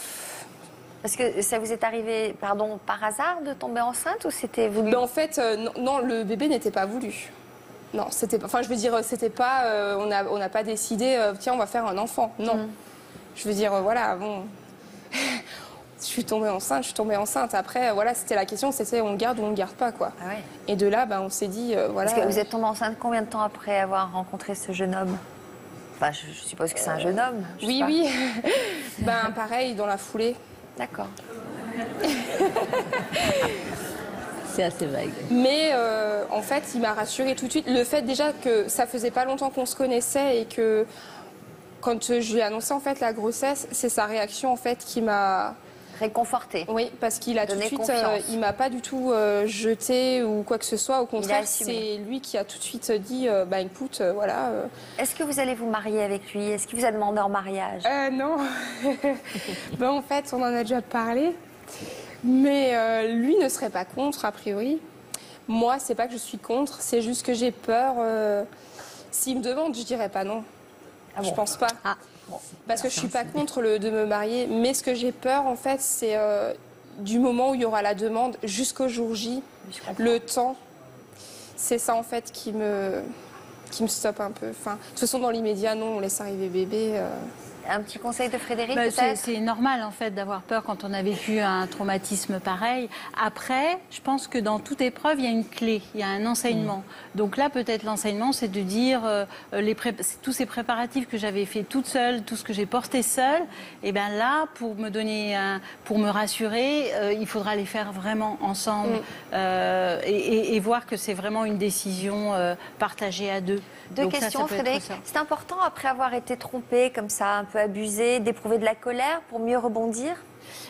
Parce que ça vous est arrivé, pardon, par hasard de tomber enceinte ou c'était voulu? En fait, non, le bébé n'était pas voulu. Non, c'était pas. Enfin, je veux dire, c'était pas. On n'a pas décidé. Tiens, on va faire un enfant. Non. Je veux dire, voilà. Bon, je suis tombée enceinte. Après, voilà, c'était la question. C'était on garde ou on garde pas, quoi. Ah ouais. Et de là, on s'est dit, voilà. Parce que vous êtes tombée enceinte combien de temps après avoir rencontré ce jeune homme? Enfin, je suppose que c'est un jeune homme. Oui, oui. Pareil, dans la foulée. D'accord. C'est assez vague. Mais en fait, il m'a rassurée tout de suite. Le fait déjà que ça faisait pas longtemps qu'on se connaissait et que quand je lui ai annoncé en fait la grossesse, c'est sa réaction en fait qui m'a réconfortée. Oui, parce qu'il a tout de suite, il m'a pas du tout jeté ou quoi que ce soit. Au contraire, c'est lui qui a tout de suite dit, écoute, voilà. Est-ce que vous allez vous marier avec lui? Est-ce qu'il vous a demandé en mariage? Non. En fait, on en a déjà parlé. Mais lui ne serait pas contre, a priori. Moi, c'est pas que je suis contre, c'est juste que j'ai peur. S'il me demande, je dirais pas non. Ah bon? Je pense pas. Ah. Bon. Parce que je suis pas contre de me marier. Mais ce que j'ai peur, en fait, c'est du moment où il y aura la demande jusqu'au jour J, le temps. C'est ça, en fait, qui me stoppe un peu. Enfin, de toute façon, dans l'immédiat, non, on laisse arriver bébé. Un petit conseil de Frédéric, peut-être? C'est normal, en fait, d'avoir peur quand on a vécu un traumatisme pareil. Après, je pense que dans toute épreuve, il y a une clé, il y a un enseignement. Donc là, peut-être l'enseignement, c'est de dire tous ces préparatifs que j'avais fait toute seule, tout ce que j'ai porté seule, et bien là, pour me rassurer, il faudra les faire vraiment ensemble et voir que c'est vraiment une décision partagée à deux. Deux questions, Frédéric. C'est important, après avoir été trompée comme ça, un peu abusée, d'éprouver de la colère pour mieux rebondir?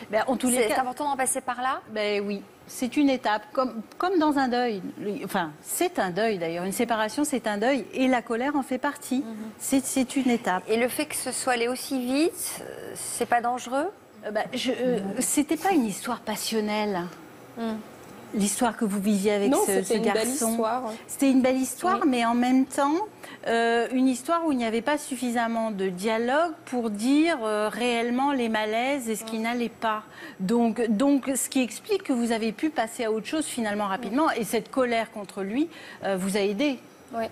Ben, en tous les C'est cas, important d'en passer par là? Ben oui, c'est une étape, comme dans un deuil. Enfin, c'est un deuil d'ailleurs. Une séparation, c'est un deuil, et la colère en fait partie. C'est une étape. Et le fait que ce soit allé aussi vite, c'est pas dangereux? C'était pas une histoire passionnelle. L'histoire que vous viviez avec ce garçon. C'était une belle histoire. C'était une belle histoire, Oui. mais en même temps, une histoire où il n'y avait pas suffisamment de dialogue pour dire réellement les malaises et ce qui n'allait pas. Donc, ce qui explique que vous avez pu passer à autre chose finalement rapidement, et cette colère contre lui vous a aidé. Oui.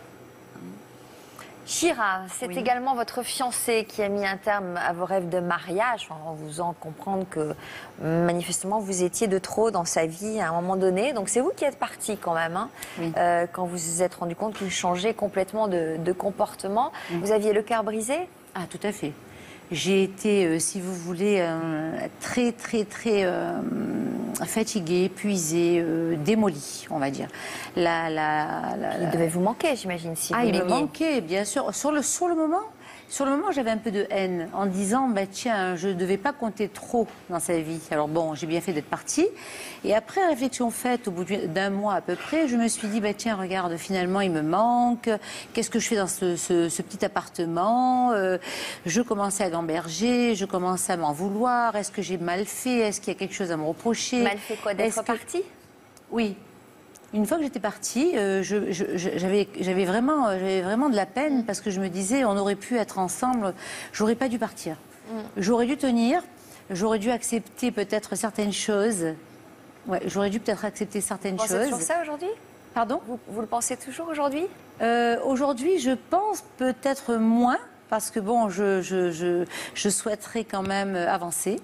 Chira, c'est également votre fiancé qui a mis un terme à vos rêves de mariage, en vous faisant comprendre que manifestement vous étiez de trop dans sa vie à un moment donné. Donc c'est vous qui êtes parti quand même, hein, quand vous vous êtes rendu compte qu'il changeait complètement de comportement. Vous aviez le cœur brisé? Ah, tout à fait. J'ai été, si vous voulez, très fatiguée, épuisée, démolie, on va dire. Il devait vous manquer, j'imagine, si vous il me l'aimiez. manquait, bien sûr. Sur le moment, j'avais un peu de haine en disant, tiens, je ne devais pas compter trop dans sa vie. Alors bon, j'ai bien fait d'être partie. Et après réflexion faite, au bout d'un mois à peu près, je me suis dit, tiens, regarde, finalement, il me manque. Qu'est-ce que je fais dans ce petit appartement? Je commençais à gamberger, je commençais à m'en vouloir. Est-ce que j'ai mal fait? Est-ce qu'il y a quelque chose à me reprocher? Mal fait quoi, d'être partie? Oui. Une fois que j'étais partie, j'avais vraiment de la peine parce que je me disais, on aurait pu être ensemble, j'aurais pas dû partir. J'aurais dû tenir, j'aurais dû accepter peut-être certaines choses. Ouais, j'aurais dû peut-être accepter certaines choses. Vous pensez toujours ça aujourd'hui? Pardon? Vous le pensez toujours aujourd'hui? Aujourd'hui, je pense peut-être moins parce que bon, je souhaiterais quand même avancer.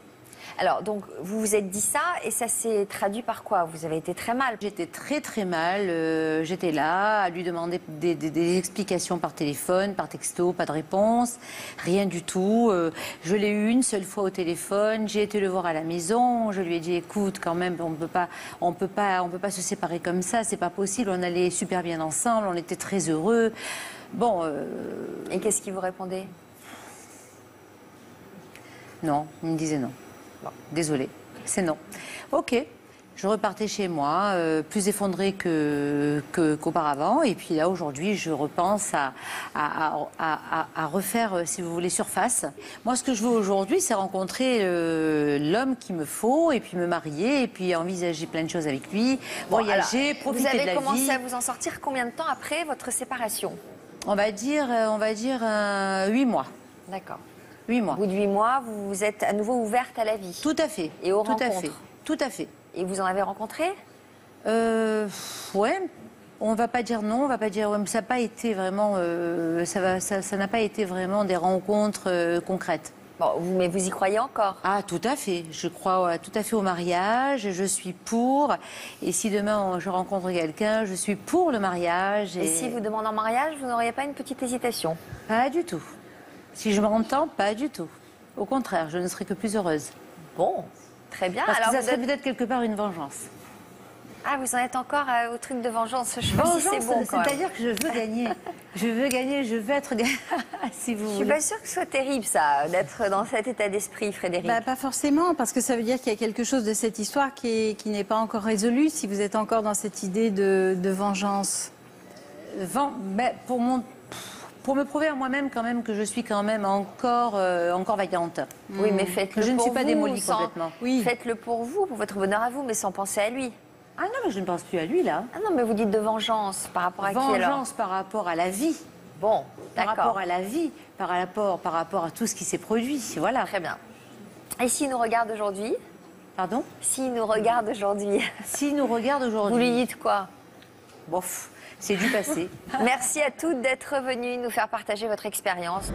Alors, donc, vous vous êtes dit ça et ça s'est traduit par quoi? Vous avez été très mal. J'étais très mal. J'étais là à lui demander des explications par téléphone, par texto, pas de réponse, rien du tout. Je l'ai eu une seule fois au téléphone. J'ai été le voir à la maison. Je lui ai dit, écoute, quand même, on peut pas se séparer comme ça. C'est pas possible. On allait super bien ensemble. On était très heureux. Bon. Et qu'est-ce qu'il vous répondait? Non, il me disait non. Bon, désolée, c'est non. Ok, je repartais chez moi, plus effondrée qu'auparavant. Et puis là, aujourd'hui, je repense à refaire, si vous voulez, surface. Moi, ce que je veux aujourd'hui, c'est rencontrer l'homme qu'il me faut, et puis me marier, et puis envisager plein de choses avec lui, voyager, profiter de la vie. Vous avez commencé à vous en sortir combien de temps après votre séparation? On va dire 8 mois. D'accord. 8 mois. Au bout de 8 mois, vous vous êtes à nouveau ouverte à la vie. Tout à fait. Et aux rencontres. Tout à fait. Et vous en avez rencontré? Ouais. On va pas dire non, on va pas dire ouais, mais ça n'a pas été vraiment, ça n'a pas été vraiment des rencontres concrètes. Bon, mais vous y croyez encore? Ah, tout à fait. Je crois tout à fait au mariage. Je suis pour. Et si demain je rencontre quelqu'un, je suis pour le mariage. Et si vous demandez en mariage, vous n'auriez pas une petite hésitation? Pas du tout. Si je m'entends, pas du tout. Au contraire, je ne serais que plus heureuse. Bon, très bien. Parce alors que ça serait peut-être quelque part une vengeance. Ah, vous en êtes encore au truc de vengeance. Je sais pas si c'est bon. C'est-à-dire que je veux gagner. Je veux gagner, je veux être si vous voulez. Je suis pas sûre que ce soit terrible, ça, d'être dans cet état d'esprit, Frédéric. Pas forcément, parce que ça veut dire qu'il y a quelque chose de cette histoire qui n'est pas encore résolu, si vous êtes encore dans cette idée de vengeance. Pour me prouver à moi-même quand même que je suis quand même encore vaillante. Oui, mais faites-le pour vous. Je ne suis pas démolie complètement. Oui. Faites-le pour vous, pour votre bonheur à vous, mais sans penser à lui. Ah non, mais je ne pense plus à lui, là. Ah non, mais vous dites de vengeance par rapport à qui, alors? Vengeance par rapport à la vie. Bon, par d'accord. rapport à la vie, par rapport à tout ce qui s'est produit, voilà. Très bien. Et s'il nous regarde aujourd'hui? Pardon? S'il nous regarde aujourd'hui. S'il nous regarde aujourd'hui. Vous lui dites quoi? Bof, c'est du passé. Merci à toutes d'être venues nous faire partager votre expérience.